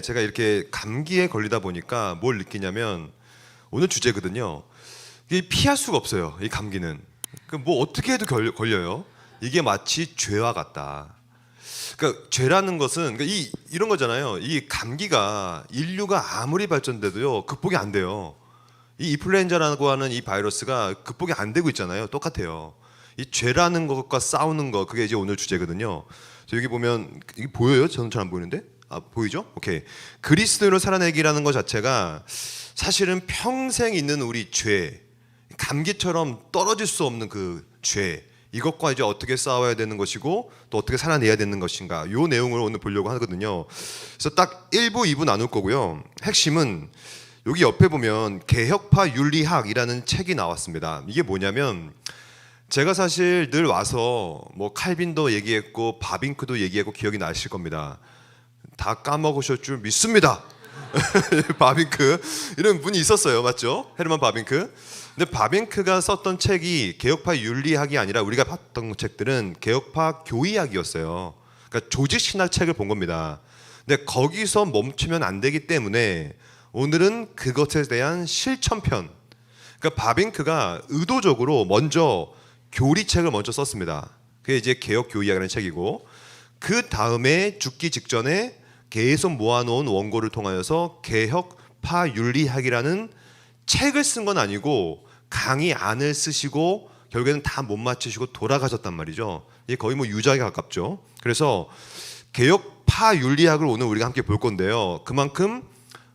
제가 이렇게 감기에 걸리다 보니까 뭘 느끼냐면 오늘 주제거든요. 이게 피할 수가 없어요. 이 감기는. 뭐 어떻게 해도 걸려요. 이게 마치 죄와 같다. 그러니까 죄라는 것은 이런 거잖아요. 이 감기가 인류가 아무리 발전돼도요 극복이 안 돼요. 이 인플루엔자라고 하는 이 바이러스가 극복이 안 되고 있잖아요. 똑같아요. 이 죄라는 것과 싸우는 거, 그게 이제 오늘 주제거든요. 여기 보면 이게 보여요? 저는 잘 안 보이는데? 보이죠? 오케이. 그리스도인으로 살아내기라는 것 자체가 사실은 평생 있는 우리 죄, 감기처럼 떨어질 수 없는 그 죄, 이것과 이제 어떻게 싸워야 되는 것이고 또 어떻게 살아내야 되는 것인가, 이 내용을 오늘 보려고 하거든요. 그래서 딱 1부, 2부 나눌 거고요. 핵심은 여기 옆에 보면 개혁파 윤리학이라는 책이 나왔습니다. 이게 뭐냐면 제가 사실 늘 와서 뭐 칼빈도 얘기했고 바빙크도 얘기했고 기억이 나실 겁니다. 다 까먹으실 줄 믿습니다. 바빙크 이런 분이 있었어요. 맞죠? 헤르만 바빙크. 근데 바빙크가 썼던 책이 개혁파 윤리학이 아니라 우리가 봤던 책들은 개혁파 교의학이었어요. 그러니까 조직신학 책을 본 겁니다. 근데 거기서 멈추면 안 되기 때문에 오늘은 그것에 대한 실천편. 그러니까 바빙크가 의도적으로 먼저 교리책을 먼저 썼습니다. 그게 이제 개혁 교의학이라는 책이고, 그 다음에 죽기 직전에 계속 모아놓은 원고를 통하여서 개혁파 윤리학이라는 책을 쓴 건 아니고 강의 안을 쓰시고 결국에는 다 못 맞추시고 돌아가셨단 말이죠. 이게 거의 뭐 유작에 가깝죠. 그래서 개혁파 윤리학을 오늘 우리가 함께 볼 건데요. 그만큼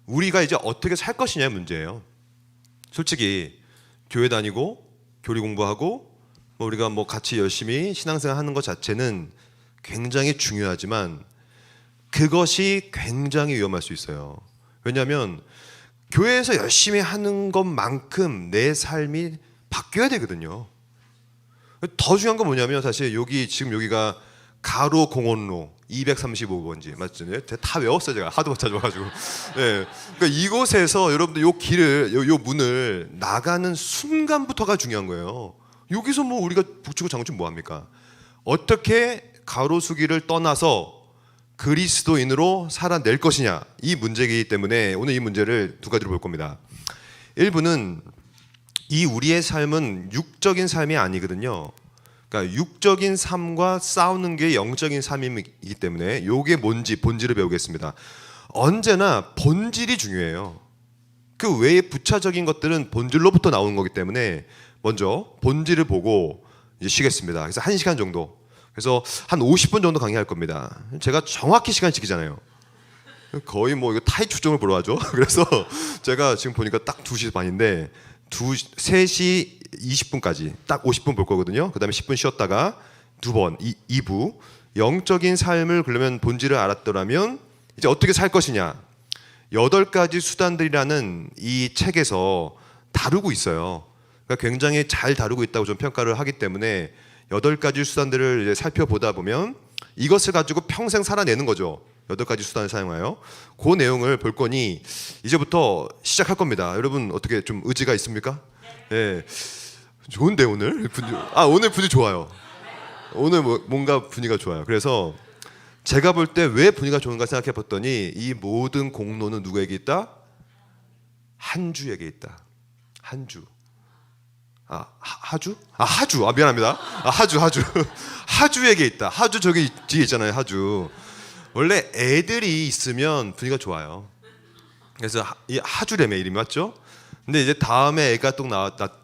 우리가 이제 어떻게 살 것이냐의 문제예요. 솔직히 교회 다니고 교리 공부하고 우리가 뭐 같이 열심히 신앙생활 하는 것 자체는 굉장히 중요하지만 그것이 굉장히 위험할 수 있어요. 왜냐하면 교회에서 열심히 하는 것만큼 내 삶이 바뀌어야 되거든요. 더 중요한 건 뭐냐면 사실 지금 여기가 가로 공원로 235번지 맞죠? 다 외웠어요. 제가 하도 못 찾아가지고. 네. 그러니까 이곳에서 여러분들 요 문을 나가는 순간부터가 중요한 거예요. 여기서 뭐 우리가 북치고 장구치면 뭐 합니까? 어떻게 가로수길을 떠나서 그리스도인으로 살아낼 것이냐, 이 문제이기 때문에 오늘 이 문제를 두 가지로 볼 겁니다. 1부는 이 우리의 삶은 육적인 삶이 아니거든요. 그러니까 육적인 삶과 싸우는 게 영적인 삶이기 때문에 이게 뭔지 본질을 배우겠습니다. 언제나 본질이 중요해요. 그 외에 부차적인 것들은 본질로부터 나오는 거기 때문에 먼저 본질을 보고 이제 쉬겠습니다. 그래서 1시간 정도. 그래서 한 50분 정도 강의할 겁니다. 제가 정확히 시간 지키잖아요. 거의 뭐 이거 타이 추종을 보러 하죠. 그래서 제가 지금 보니까 딱 2시 반인데 3시 20분까지 딱 50분 볼 거거든요. 그 다음에 10분 쉬었다가 2번 2부 영적인 삶을 그러면 본질을 알았더라면 이제 어떻게 살 것이냐, 8가지 수단들이라는 이 책에서 다루고 있어요. 그러니까 굉장히 잘 다루고 있다고 좀 평가를 하기 때문에 8가지 수단들을 이제 살펴보다 보면 이것을 가지고 평생 살아내는 거죠. 8가지 수단을 사용하여 그 내용을 볼 거니 이제부터 시작할 겁니다. 여러분 어떻게 좀 의지가 있습니까? 네. 좋은데 오늘 분위기 좋아요. 오늘 뭔가 분위기가 좋아요. 그래서 제가 볼 때 왜 분위기가 좋은가 생각해 봤더니 이 모든 공로는 누구에게 있다? 한 주에게 있다. 한 주. 하주? 하주. 미안합니다. 하주. 하주에게 있다. 하주 저기 뒤에 있잖아요. 하주. 원래 애들이 있으면 분위기가 좋아요. 그래서 이 하주래매 이름이 맞죠? 근데 이제 다음에 애가 또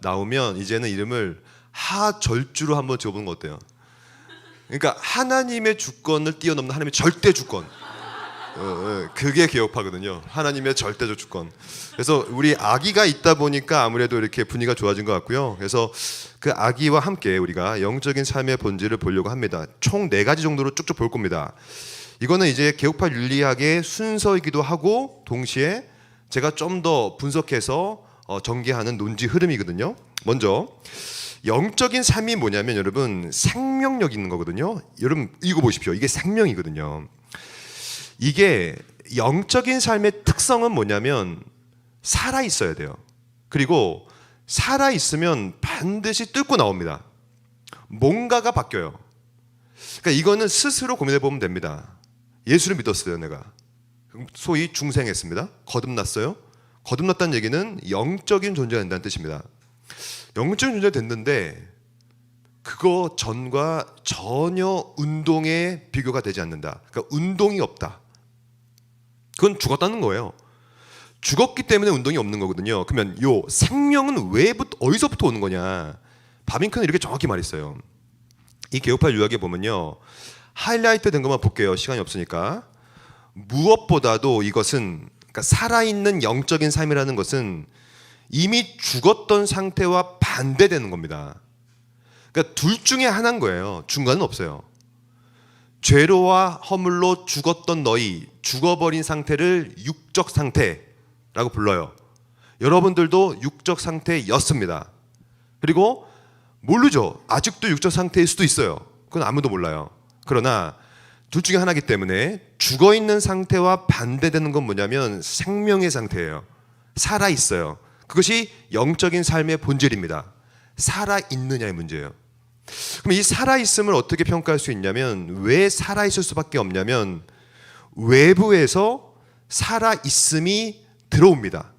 나오면 이제는 이름을 하절주로 한번 지어보는 거 어때요? 그러니까 하나님의 주권을 뛰어넘는 하나님의 절대 주권. 그게 개혁파거든요. 하나님의 절대적 주권. 그래서 우리 아기가 있다 보니까 아무래도 이렇게 분위기가 좋아진 것 같고요. 그래서 그 아기와 함께 우리가 영적인 삶의 본질을 보려고 합니다. 총 4가지 정도로 쭉쭉 볼 겁니다. 이거는 이제 개혁파 윤리학의 순서이기도 하고 동시에 제가 좀 더 분석해서 전개하는 논지 흐름이거든요. 먼저 영적인 삶이 뭐냐면 여러분 생명력 있는 거거든요. 여러분 이거 보십시오. 이게 생명이거든요. 이게 영적인 삶의 특성은 뭐냐면 살아 있어야 돼요. 그리고 살아 있으면 반드시 뚫고 나옵니다. 뭔가가 바뀌어요. 그러니까 이거는 스스로 고민해 보면 됩니다. 예수를 믿었어요, 내가. 소위 중생했습니다. 거듭났어요. 거듭났다는 얘기는 영적인 존재가 된다는 뜻입니다. 영적인 존재가 됐는데 그거 전과 전혀 운동에 비교가 되지 않는다. 그러니까 운동이 없다. 그건 죽었다는 거예요. 죽었기 때문에 운동이 없는 거거든요. 그러면 요 생명은 어디서부터 오는 거냐? 바빙크는 이렇게 정확히 말했어요. 이 개요파 유학에 보면요, 하이라이트 된 것만 볼게요. 시간이 없으니까. 무엇보다도 이것은, 그러니까 살아있는 영적인 삶이라는 것은 이미 죽었던 상태와 반대되는 겁니다. 그러니까 둘 중에 하나인 거예요. 중간은 없어요. 죄로와 허물로 죽었던 너희, 죽어버린 상태를 육적 상태라고 불러요. 여러분들도 육적 상태였습니다. 그리고 모르죠. 아직도 육적 상태일 수도 있어요. 그건 아무도 몰라요. 그러나 둘 중에 하나이기 때문에 죽어있는 상태와 반대되는 건 뭐냐면 생명의 상태예요. 살아있어요. 그것이 영적인 삶의 본질입니다. 살아있느냐의 문제예요. 그럼 이 살아있음을 어떻게 평가할 수 있냐면, 왜 살아있을 수밖에 없냐면 외부에서 살아있음이 들어옵니다.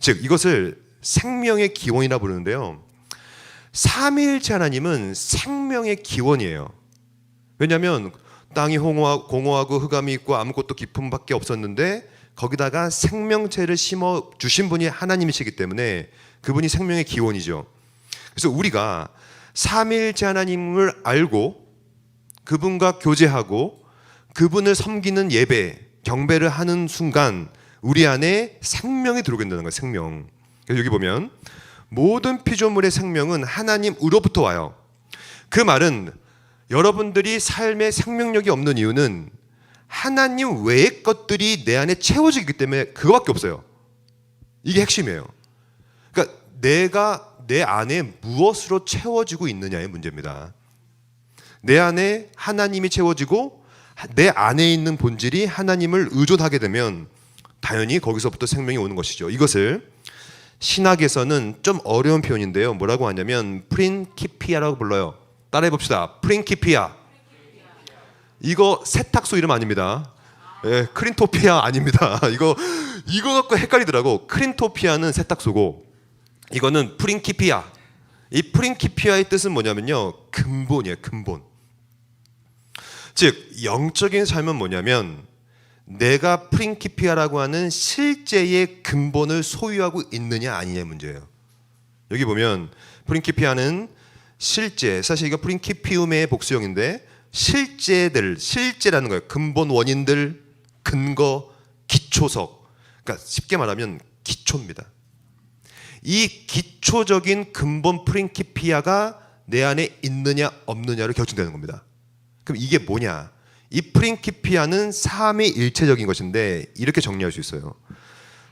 즉 이것을 생명의 기원이라 부르는데요, 삼위일체 하나님은 생명의 기원이에요. 왜냐하면 땅이 공허하고 흑암이 있고 아무것도 깊음밖에 없었는데 거기다가 생명체를 심어 주신 분이 하나님이시기 때문에 그분이 생명의 기원이죠. 그래서 우리가 삼위일체 하나님을 알고 그분과 교제하고 그분을 섬기는 예배, 경배를 하는 순간 우리 안에 생명이 들어오게 된다는 거예요. 생명. 그래서 여기 보면 모든 피조물의 생명은 하나님으로부터 와요. 그 말은 여러분들이 삶에 생명력이 없는 이유는 하나님 외의 것들이 내 안에 채워지기 때문에 그거밖에 없어요. 이게 핵심이에요. 그러니까 내가 내 안에 무엇으로 채워지고 있느냐의 문제입니다. 내 안에 하나님이 채워지고 내 안에 있는 본질이 하나님을 의존하게 되면 당연히 거기서부터 생명이 오는 것이죠. 이것을 신학에서는 좀 어려운 표현인데요. 뭐라고 하냐면 프린키피아라고 불러요. 따라해 봅시다. 프린키피아. 이거 세탁소 이름 아닙니다. 예, 크린토피아 아닙니다. 이거 갖고 헷갈리더라고. 크린토피아는 세탁소고 이거는 프린키피아. 이 프린키피아의 뜻은 뭐냐면요, 근본이에요. 근본. 즉 영적인 삶은 뭐냐면 내가 프린키피아라고 하는 실제의 근본을 소유하고 있느냐 아니냐의 문제예요. 여기 보면 프린키피아는 실제, 사실 이거 프린키피움의 복수형인데 실제라는 거예요. 근본, 원인들, 근거, 기초석. 그러니까 쉽게 말하면 기초입니다. 이 기초적인 근본 프린키피아가 내 안에 있느냐 없느냐를 결정되는 겁니다. 그럼 이게 뭐냐? 이 프린키피아는 삼위일체적인 것인데 이렇게 정리할 수 있어요.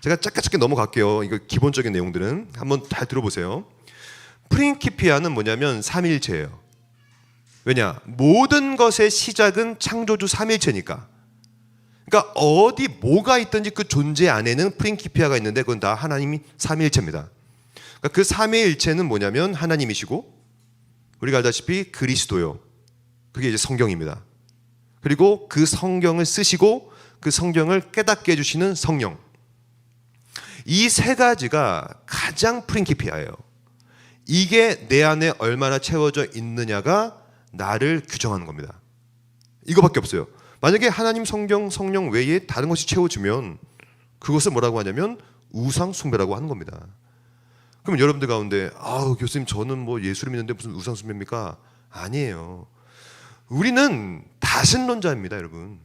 제가 짧게 넘어갈게요. 이거 기본적인 내용들은 한번 잘 들어보세요. 프린키피아는 뭐냐면 삼위일체예요. 왜냐? 모든 것의 시작은 창조주 삼위일체니까. 그러니까 어디 뭐가 있든지 그 존재 안에는 프린키피아가 있는데 그건 다 하나님이 삼위일체입니다. 그러니까 그 삼위일체는 뭐냐면 하나님이시고 우리가 알다시피 그리스도요. 그게 이제 성경입니다. 그리고 그 성경을 쓰시고 그 성경을 깨닫게 해주시는 성령. 이 세 가지가 가장 프린키피아예요. 이게 내 안에 얼마나 채워져 있느냐가 나를 규정하는 겁니다. 이거밖에 없어요. 만약에 하나님, 성경, 성령 외에 다른 것이 채워지면 그것을 뭐라고 하냐면 우상 숭배라고 하는 겁니다. 그럼 여러분들 가운데 교수님 저는 뭐 예수를 믿는데 무슨 우상 숭배입니까? 아니에요. 우리는 다신론자입니다, 여러분.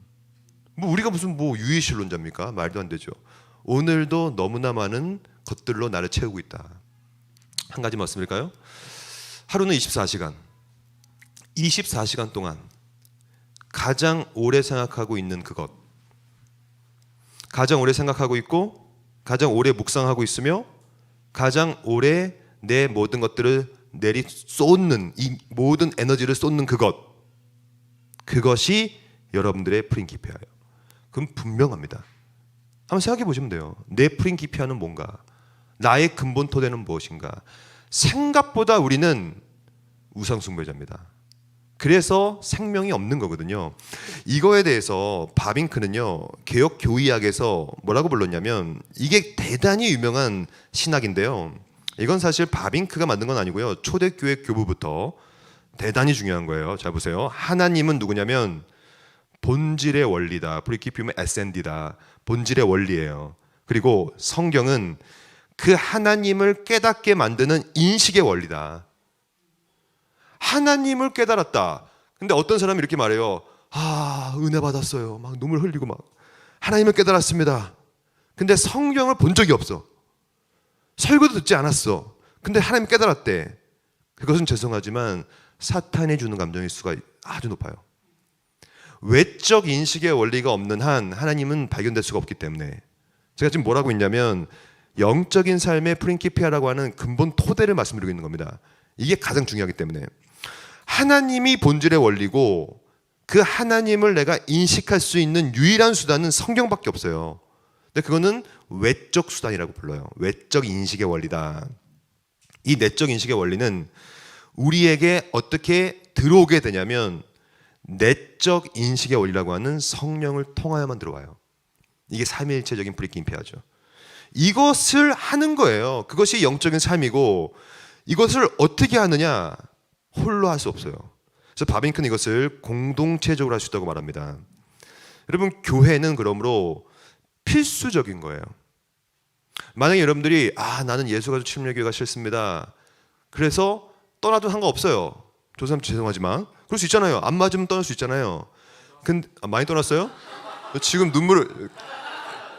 뭐 우리가 무슨 뭐 유일신론자입니까? 말도 안 되죠. 오늘도 너무나 많은 것들로 나를 채우고 있다. 한 가지 말씀드릴까요? 하루는 24시간. 24시간 동안 가장 오래 생각하고 있는 그것, 가장 오래 생각하고 있고 가장 오래 묵상하고 있으며 가장 오래 내 모든 것들을 쏟는, 이 모든 에너지를 쏟는 그것이 여러분들의 프린키피아예요. 그럼 분명합니다. 한번 생각해 보시면 돼요. 내 프린키피아는 뭔가? 나의 근본 토대는 무엇인가? 생각보다 우리는 우상 숭배자입니다. 그래서 생명이 없는 거거든요. 이거에 대해서 바빙크는요, 개혁 교의학에서 뭐라고 불렀냐면, 이게 대단히 유명한 신학인데요. 이건 사실 바빙크가 만든 건 아니고요. 초대교회 교부부터 대단히 중요한 거예요. 자 보세요. 하나님은 누구냐면 본질의 원리다. 프리키피움 에센디다. 본질의 원리예요. 그리고 성경은 그 하나님을 깨닫게 만드는 인식의 원리다. 하나님을 깨달았다. 근데 어떤 사람이 이렇게 말해요. 은혜 받았어요. 막 눈물 흘리고 막 하나님을 깨달았습니다. 근데 성경을 본 적이 없어. 설교도 듣지 않았어. 근데 하나님 깨달았대. 그것은 죄송하지만 사탄이 주는 감정일 수가 아주 높아요. 외적 인식의 원리가 없는 한 하나님은 발견될 수가 없기 때문에 제가 지금 뭐라고 있냐면 영적인 삶의 프린키피아라고 하는 근본 토대를 말씀드리고 있는 겁니다. 이게 가장 중요하기 때문에 하나님이 본질의 원리고 그 하나님을 내가 인식할 수 있는 유일한 수단은 성경밖에 없어요. 근데 그거는 외적 수단이라고 불러요. 외적 인식의 원리다. 이 내적 인식의 원리는 우리에게 어떻게 들어오게 되냐면 내적 인식의 원리라고 하는 성령을 통하여만 들어와요. 이게 삼위일체적인 프리킴피아죠. 이것을 하는 거예요. 그것이 영적인 삶이고 이것을 어떻게 하느냐? 홀로 할 수 없어요. 그래서 바빙크는 이것을 공동체적으로 할 수 있다고 말합니다. 여러분, 교회는 그러므로 필수적인 거예요. 만약에 여러분들이 나는 예수가 침례교회가 싫습니다. 그래서 떠나도 상관없어요. 조사님 죄송하지만 그럴 수 있잖아요. 안 맞으면 떠날 수 있잖아요. 근데 많이 떠났어요? 지금 눈물을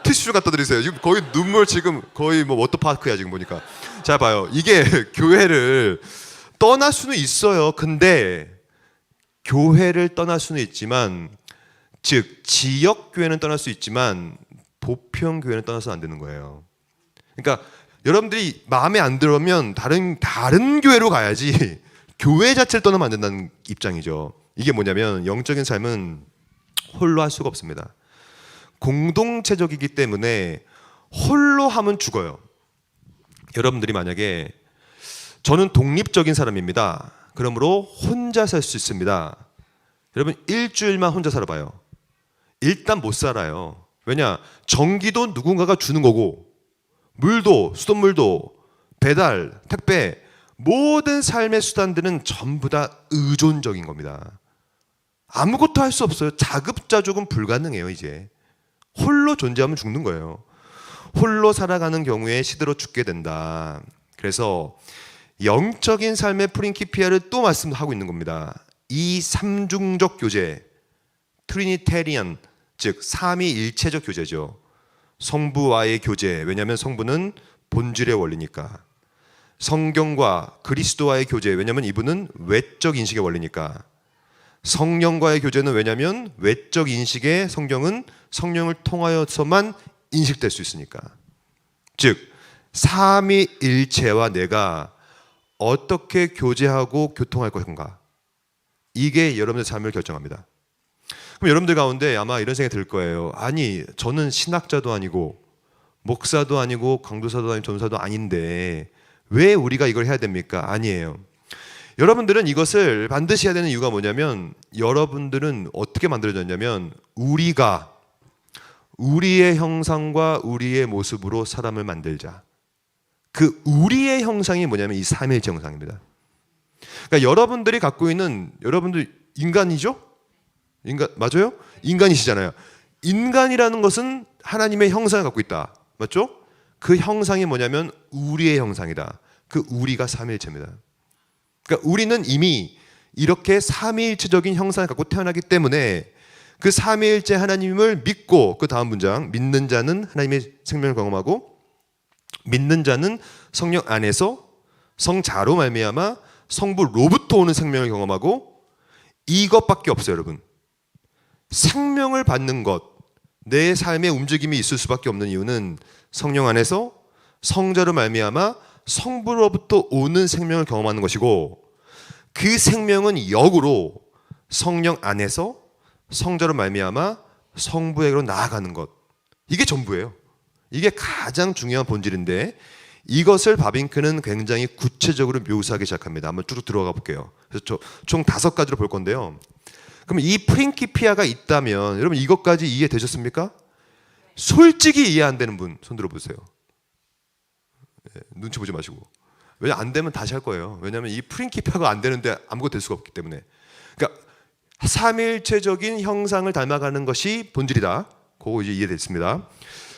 티슈 갖다 드리세요. 지금 거의 눈물 지금 거의 뭐 워터파크야 지금 보니까. 자 봐요. 이게 교회를 떠날 수는 있어요. 근데 교회를 떠날 수는 있지만 즉 지역 교회는 떠날 수 있지만 보편 교회는 떠나서는 안 되는 거예요. 그러니까 여러분들이 마음에 안 들으면 다른 교회로 가야지 교회 자체를 떠나면 안 된다는 입장이죠. 이게 뭐냐면 영적인 삶은 홀로 할 수가 없습니다. 공동체적이기 때문에 홀로 하면 죽어요. 여러분들이 만약에 저는 독립적인 사람입니다. 그러므로 혼자 살 수 있습니다. 여러분 일주일만 혼자 살아봐요. 일단 못 살아요. 왜냐? 전기도 누군가가 주는 거고 물도, 수돗물도, 배달, 택배 모든 삶의 수단들은 전부 다 의존적인 겁니다. 아무것도 할 수 없어요. 자급자족은 불가능해요. 이제 홀로 존재하면 죽는 거예요. 홀로 살아가는 경우에 시대로 죽게 된다. 그래서 영적인 삶의 프린키피아를 또 말씀하고 있는 겁니다. 이 삼중적 교제, 트리니테리안, 즉 삼위일체적 교제죠. 성부와의 교제, 왜냐하면 성부는 본질의 원리니까. 성경과 그리스도와의 교제, 왜냐하면 이분은 외적 인식의 원리니까. 성령과의 교제는 왜냐하면 외적 인식의 성경은 성령을 통하여서만 인식될 수 있으니까. 즉 삼위일체와 내가 어떻게 교제하고 교통할 것인가, 이게 여러분의 삶을 결정합니다. 그럼 여러분들 가운데 아마 이런 생각이 들 거예요. 아니 저는 신학자도 아니고 목사도 아니고 강도사도 아니고 전사도 아닌데 왜 우리가 이걸 해야 됩니까? 아니에요. 여러분들은 이것을 반드시 해야 되는 이유가 뭐냐면 여러분들은 어떻게 만들어졌냐면 우리가 우리의 형상과 우리의 모습으로 사람을 만들자. 그 우리의 형상이 뭐냐면 이 삼위일체 형상입니다. 그러니까 여러분들이 갖고 있는, 여러분들 인간이죠? 인간 맞아요? 인간이시잖아요. 인간이라는 것은 하나님의 형상을 갖고 있다. 맞죠? 그 형상이 뭐냐면 우리의 형상이다. 그 우리가 삼위일체입니다. 그러니까 우리는 이미 이렇게 삼위일체적인 형상을 갖고 태어나기 때문에 그 삼위일체 하나님을 믿고, 그 다음 문장, 믿는 자는 하나님의 생명을 경험하고 믿는 자는 성령 안에서 성자로 말미암아 성부로부터 오는 생명을 경험하고, 이것밖에 없어요. 여러분, 생명을 받는 것, 내 삶의 움직임이 있을 수밖에 없는 이유는 성령 안에서 성자로 말미암아 성부로부터 오는 생명을 경험하는 것이고, 그 생명은 역으로 성령 안에서 성자로 말미암아 성부에게로 나아가는 것, 이게 전부예요. 이게 가장 중요한 본질인데 이것을 바빙크는 굉장히 구체적으로 묘사하기 시작합니다. 한번 쭉 들어가 볼게요. 그래서 총 5가지로 볼 건데요. 그럼 이 프린키피아가 있다면 여러분 이것까지 이해되셨습니까? 솔직히 이해 안 되는 분 손 들어보세요. 눈치 보지 마시고. 왜냐 안 되면 다시 할 거예요. 왜냐하면 이 프린키피아가 안 되는데 아무것도 될 수가 없기 때문에. 그러니까 삼일체적인 형상을 닮아가는 것이 본질이다. 그거 이제 이해됐습니다.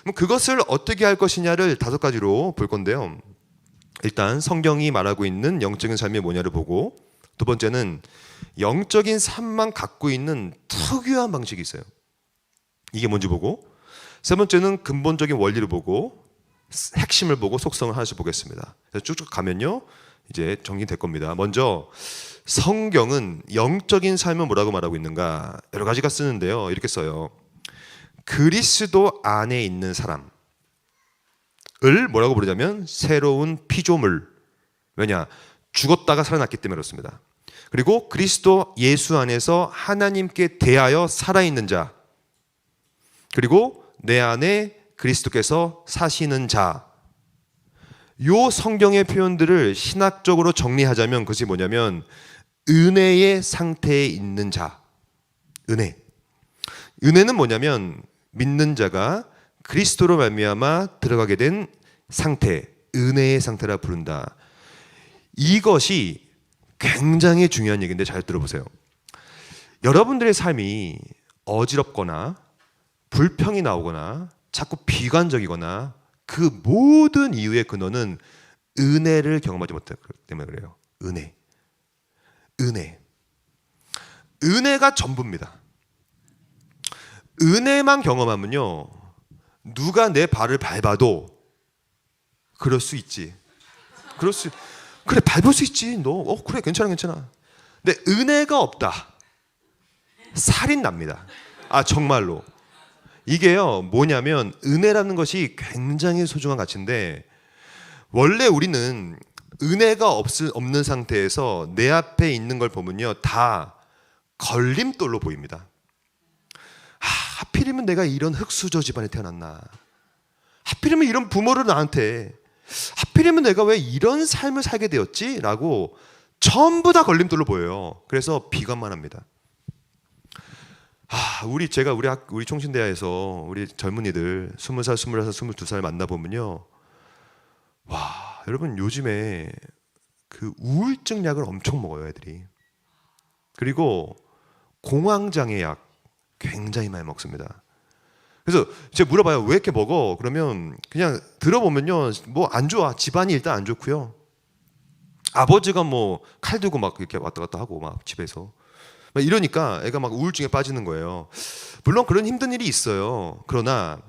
그럼 그것을 어떻게 할 것이냐를 5가지로 볼 건데요. 일단 성경이 말하고 있는 영적인 삶이 뭐냐를 보고, 두 번째는 영적인 삶만 갖고 있는 특유한 방식이 있어요. 이게 뭔지 보고, 세 번째는 근본적인 원리를 보고, 핵심을 보고 속성을 하나씩 보겠습니다. 쭉쭉 가면요 이제 정리될 겁니다. 먼저 성경은 영적인 삶은 뭐라고 말하고 있는가, 여러 가지가 쓰는데요. 이렇게 써요. 그리스도 안에 있는 사람을 뭐라고 부르냐면 새로운 피조물. 왜냐? 죽었다가 살아났기 때문에 그렇습니다. 그리고 그리스도 예수 안에서 하나님께 대하여 살아있는 자, 그리고 내 안에 그리스도께서 사시는 자. 요 성경의 표현들을 신학적으로 정리하자면 그것이 뭐냐면 은혜의 상태에 있는 자. 은혜는 뭐냐면 믿는 자가 그리스도로 말미암아 들어가게 된 상태, 은혜의 상태라 부른다. 이것이 굉장히 중요한 얘기인데 잘 들어보세요. 여러분들의 삶이 어지럽거나 불평이 나오거나 자꾸 비관적이거나 그 모든 이유의 근원은 은혜를 경험하지 못하기 때문에 그래요. 은혜가 전부입니다. 은혜만 경험하면요 누가 내 발을 밟아도 그럴 수 있지. 그래 밟을 수 있지. 너 그래 괜찮아. 근데 은혜가 없다. 살인 납니다. 정말로. 이게요 뭐냐면 은혜라는 것이 굉장히 소중한 가치인데, 원래 우리는 은혜가 없는 상태에서 내 앞에 있는 걸 보면요 다 걸림돌로 보입니다. 하필이면 내가 이런 흙수저 집안에 태어났나, 하필이면 이런 부모를 나한테, 하필이면 내가 왜 이런 삶을 살게 되었지? 라고 전부 다 걸림돌로 보여요. 그래서 비관만 합니다. 우리 총신대학에서 우리 젊은이들 20살, 21살, 22살 만나보면요, 와 여러분 요즘에 그 우울증 약을 엄청 먹어요 애들이. 그리고 공황장애 약 굉장히 많이 먹습니다. 그래서 제가 물어봐요. 왜 이렇게 먹어? 그러면 그냥 들어보면요 뭐 안 좋아. 집안이 일단 안 좋고요. 아버지가 뭐 칼 들고 막 이렇게 왔다 갔다 하고 막 집에서 막 이러니까 애가 막 우울증에 빠지는 거예요. 물론 그런 힘든 일이 있어요. 그러나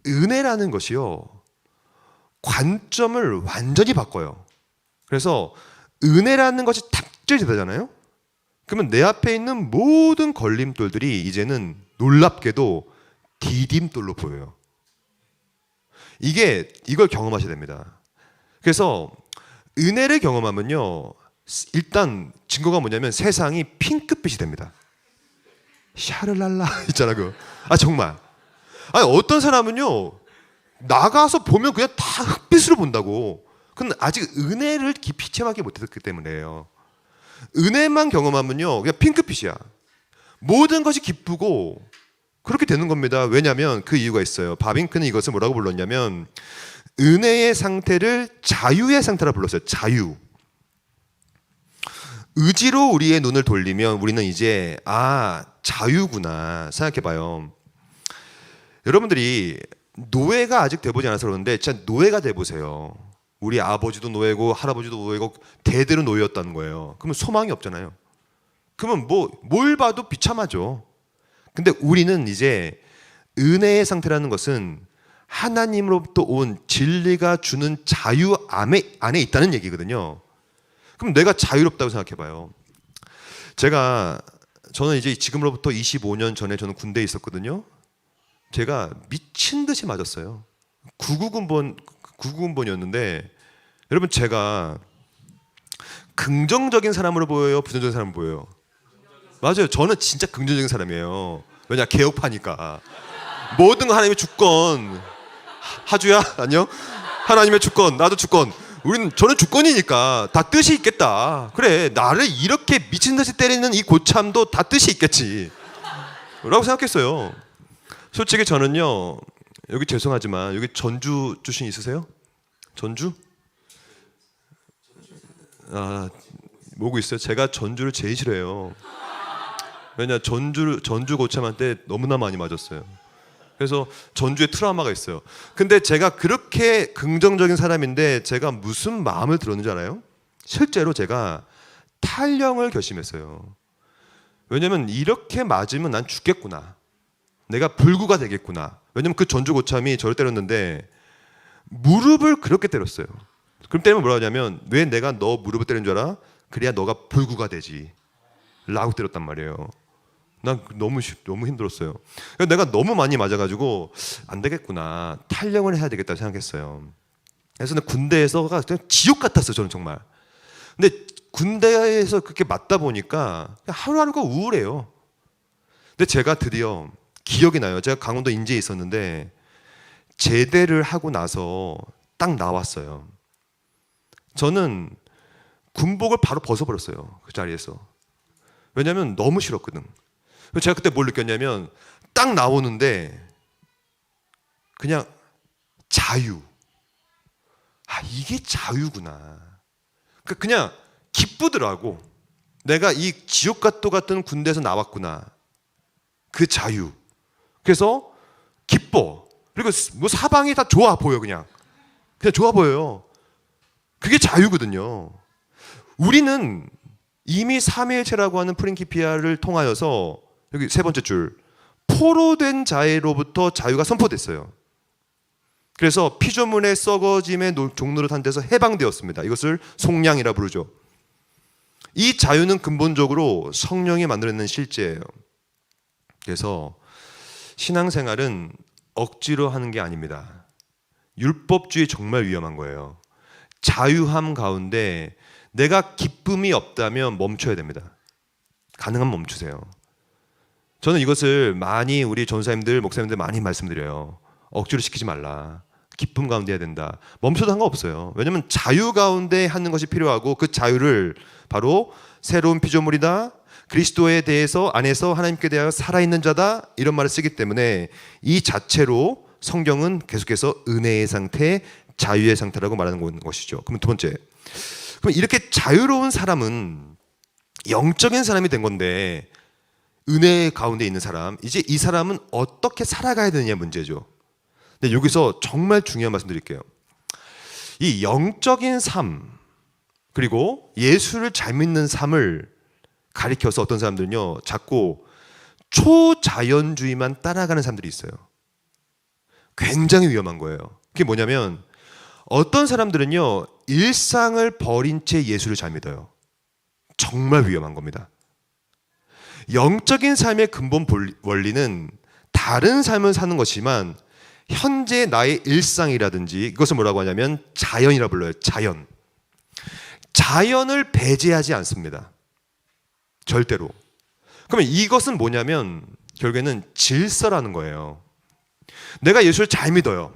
은혜라는 것이요 관점을 완전히 바꿔요. 그래서 은혜라는 것이 탑재이 되잖아요. 그러면 내 앞에 있는 모든 걸림돌들이 이제는 놀랍게도 디딤돌로 보여요. 이걸 경험하셔야 됩니다. 그래서 은혜를 경험하면요 일단 증거가 뭐냐면 세상이 핑크빛이 됩니다. 샤를랄라 있잖아 그거. 정말. 어떤 사람은요 나가서 보면 그냥 다 흑빛으로 본다고. 그건 아직 은혜를 깊이 체험하기 못했기 때문에요. 은혜만 경험하면요 그냥 핑크빛이야. 모든 것이 기쁘고 그렇게 되는 겁니다. 왜냐하면 그 이유가 있어요. 바빙크는 이것을 뭐라고 불렀냐면 은혜의 상태를 자유의 상태라 불렀어요. 자유. 의지로 우리의 눈을 돌리면 우리는 이제 자유구나 생각해봐요. 여러분들이 노예가 아직 돼보지 않아서 그러는데 진짜 노예가 돼보세요. 우리 아버지도 노예고 할아버지도 노예고 대대로 노예였다는 거예요. 그러면 소망이 없잖아요. 그러면 뭘 봐도 비참하죠. 근데 우리는 이제 은혜의 상태라는 것은 하나님으로부터 온 진리가 주는 자유 안에 있다는 얘기거든요. 그럼 내가 자유롭다고 생각해봐요. 저는 이제 지금으로부터 25년 전에 저는 군대에 있었거든요. 제가 미친 듯이 맞았어요. 9구군번이었는데 여러분 제가 긍정적인 사람으로 보여요? 부정적인 사람으로 보여요? 맞아요. 저는 진짜 긍정적인 사람이에요. 왜냐? 개혁파니까. 모든 거 하나님의 주권. 하주야? 안녕? 하나님의 주권, 나도 주권. 저는 주권이니까 다 뜻이 있겠다. 그래, 나를 이렇게 미친 듯이 때리는 이 고참도 다 뜻이 있겠지 라고 생각했어요. 솔직히 저는요, 여기 죄송하지만 여기 전주 출신 있으세요? 전주? 아, 뭐고 있어요? 제가 전주를 제일 싫어해요. 왜냐, 전주 고참한테 너무나 많이 맞았어요. 그래서 전주에 트라우마가 있어요. 근데 제가 그렇게 긍정적인 사람인데 제가 무슨 마음을 들었는지 알아요? 실제로 제가 탈영을 결심했어요. 왜냐면 이렇게 맞으면 난 죽겠구나. 내가 불구가 되겠구나. 왜냐면 그 전주 고참이 저를 때렸는데 무릎을 그렇게 때렸어요. 그럼 때리면 뭐라 하냐면, 왜 내가 너 무릎을 때린 줄 알아? 그래야 너가 불구가 되지 라고 때렸단 말이에요. 난 너무 힘들었어요. 내가 너무 많이 맞아가지고 안 되겠구나, 탈영을 해야 되겠다 생각했어요. 그래서 군대에서가 지옥 같았어요, 저는 정말. 근데 군대에서 그렇게 맞다 보니까 하루하루가 우울해요. 근데 제가 드디어 기억이 나요. 제가 강원도 인제에 있었는데 제대를 하고 나서 딱 나왔어요. 저는 군복을 바로 벗어버렸어요, 그 자리에서. 왜냐면 너무 싫었거든. 제가 그때 뭘 느꼈냐면, 딱 나오는데 그냥 자유. 아, 이게 자유구나. 그냥 기쁘더라고. 내가 이 지옥과 같은 군대에서 나왔구나. 그 자유. 그래서 기뻐. 그리고 뭐 사방이 다 좋아 보여. 그냥 좋아 보여요. 그게 자유거든요. 우리는 이미 삼위일체라고 하는 프린키피아를 통하여서, 여기 세 번째 줄, 포로된 자로부터 자유가 선포됐어요. 그래서 피조물의 썩어짐의 종노릇한 데서 해방되었습니다. 이것을 속량이라 부르죠. 이 자유는 근본적으로 성령이 만들어낸 실제예요. 그래서 신앙생활은 억지로 하는 게 아닙니다. 율법주의 정말 위험한 거예요. 자유함 가운데 내가 기쁨이 없다면 멈춰야 됩니다. 가능하면 멈추세요. 저는 이것을 많이 우리 전사님들, 목사님들 많이 말씀드려요. 억지로 시키지 말라. 기쁨 가운데 해야 된다. 멈춰도 상관없어요. 왜냐하면 자유 가운데 하는 것이 필요하고, 그 자유를 바로 새로운 피조물이다, 그리스도에 대해서 안에서 하나님께 대하여 살아있는 자다, 이런 말을 쓰기 때문에 이 자체로 성경은 계속해서 은혜의 상태, 자유의 상태라고 말하는 것이죠. 그럼 두 번째, 그럼 이렇게 자유로운 사람은 영적인 사람이 된 건데, 은혜 가운데 있는 사람, 이제 이 사람은 어떻게 살아가야 되느냐 문제죠. 근데 여기서 정말 중요한 말씀 드릴게요. 이 영적인 삶, 그리고 예수를 잘 믿는 삶을 가리켜서 어떤 사람들은요, 자꾸 초자연주의만 따라가는 사람들이 있어요. 굉장히 위험한 거예요. 그게 뭐냐면, 어떤 사람들은요, 일상을 버린 채 예수를 잘 믿어요. 정말 위험한 겁니다. 영적인 삶의 근본 원리는 다른 삶을 사는 것이지만, 현재 나의 일상이라든지, 이것을 뭐라고 하냐면 자연이라 불러요. 자연. 자연을 배제하지 않습니다. 절대로. 그러면 이것은 뭐냐면 결국에는 질서라는 거예요. 내가 예수를 잘 믿어요.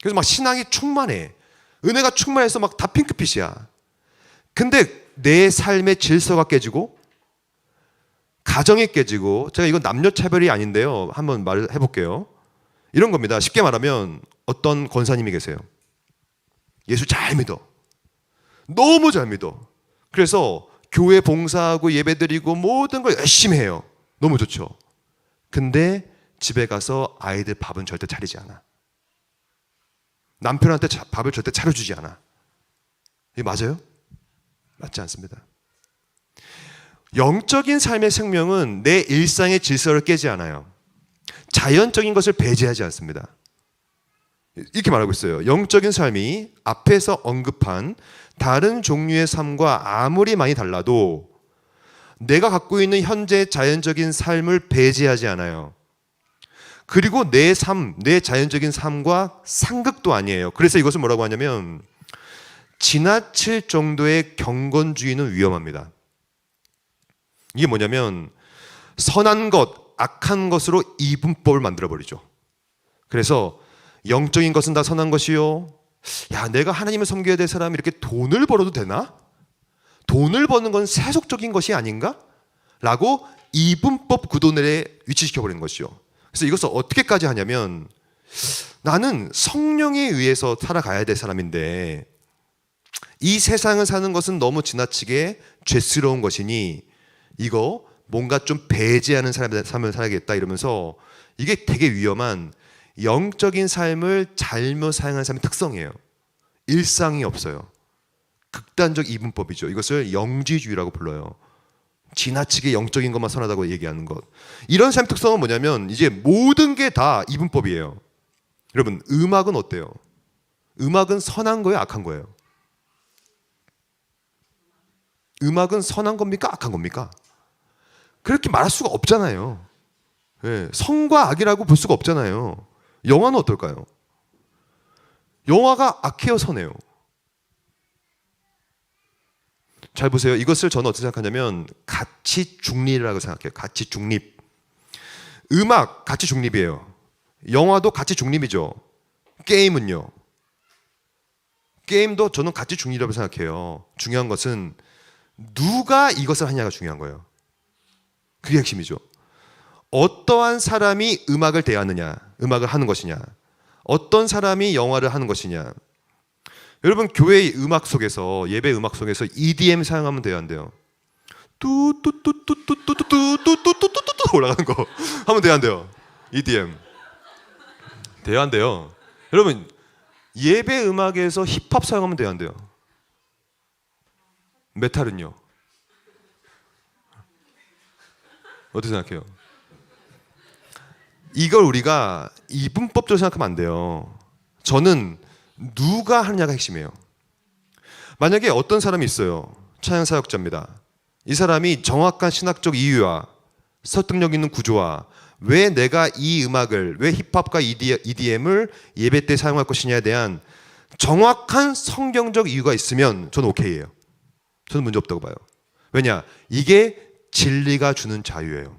그래서 막 신앙이 충만해. 은혜가 충만해서 막 다 핑크빛이야. 근데 내 삶의 질서가 깨지고, 가정이 깨지고, 제가 이건 남녀차별이 아닌데요, 한번 말을 해볼게요. 이런 겁니다. 쉽게 말하면 어떤 권사님이 계세요. 예수 잘 믿어. 너무 잘 믿어. 그래서 교회 봉사하고 예배드리고 모든 걸 열심히 해요. 너무 좋죠. 근데 집에 가서 아이들 밥은 절대 차리지 않아. 남편한테 밥을 절대 차려주지 않아. 이게 맞아요? 맞지 않습니다. 영적인 삶의 생명은 내 일상의 질서를 깨지 않아요. 자연적인 것을 배제하지 않습니다. 이렇게 말하고 있어요. 영적인 삶이 앞에서 언급한 다른 종류의 삶과 아무리 많이 달라도 내가 갖고 있는 현재 자연적인 삶을 배제하지 않아요. 그리고 내 삶, 내 자연적인 삶과 상극도 아니에요. 그래서 이것을 뭐라고 하냐면, 지나칠 정도의 경건주의는 위험합니다. 이게 뭐냐면, 선한 것, 악한 것으로 이분법을 만들어버리죠. 그래서 영적인 것은 다 선한 것이요, 야, 내가 하나님을 섬겨야 될 사람이 이렇게 돈을 벌어도 되나? 돈을 버는 건 세속적인 것이 아닌가? 라고 이분법 구도 내에 위치시켜버리는 것이죠. 그래서 이것을 어떻게까지 하냐면, 나는 성령에 의해서 살아가야 될 사람인데 이 세상을 사는 것은 너무 지나치게 죄스러운 것이니 이거 뭔가 좀 배제하는 삶을 살아야겠다 이러면서, 이게 되게 위험한 영적인 삶을 잘못 사용하는 삶의 특성이에요. 일상이 없어요. 극단적 이분법이죠. 이것을 영지주의라고 불러요. 지나치게 영적인 것만 선하다고 얘기하는 것. 이런 삶 특성은 뭐냐면 이제 모든 게 다 이분법이에요. 여러분, 음악은 어때요? 음악은 선한 거예요, 악한 거예요? 음악은 선한 겁니까, 악한 겁니까? 그렇게 말할 수가 없잖아요. 네, 선과 악이라고 볼 수가 없잖아요. 영화는 어떨까요? 영화가 악해요, 선해요? 잘 보세요. 이것을 저는 어떻게 생각하냐면 가치 중립이라고 생각해요. 가치 중립. 음악 가치 중립이에요. 영화도 가치 중립이죠. 게임은요. 게임도 저는 가치 중립이라고 생각해요. 중요한 것은 누가 이것을 하냐가 중요한 거예요. 그게 핵심이죠. 어떠한 사람이 음악을 대하느냐, 음악을 하는 것이냐, 어떤 사람이 영화를 하는 것이냐. 여러분, 교회의 음악 속에서, 예배 음악 속에서 EDM 사용하면 돼요, 안 돼요? 뚜뚜뚜뚜뚜뚜뚜뚜뚜뚜뚜뚜 올라가는 거 하면 돼요, 안 돼요? EDM 돼요, 안 돼요? 여러분, 예배 음악에서 힙합 사용하면 돼요, 안 돼요? 메탈은요? 어떻게 생각해요? 이걸 우리가 이분법적으로 생각하면 안 돼요. 저는 누가 하느냐가 핵심이에요. 만약에 어떤 사람이 있어요. 찬양 사역자입니다. 이 사람이 정확한 신학적 이유와 설득력 있는 구조와 왜 내가 이 음악을, 왜 힙합과 EDM을 예배 때 사용할 것이냐에 대한 정확한 성경적 이유가 있으면 저는 오케이예요. 저는 문제 없다고 봐요. 왜냐? 이게 진리가 주는 자유예요.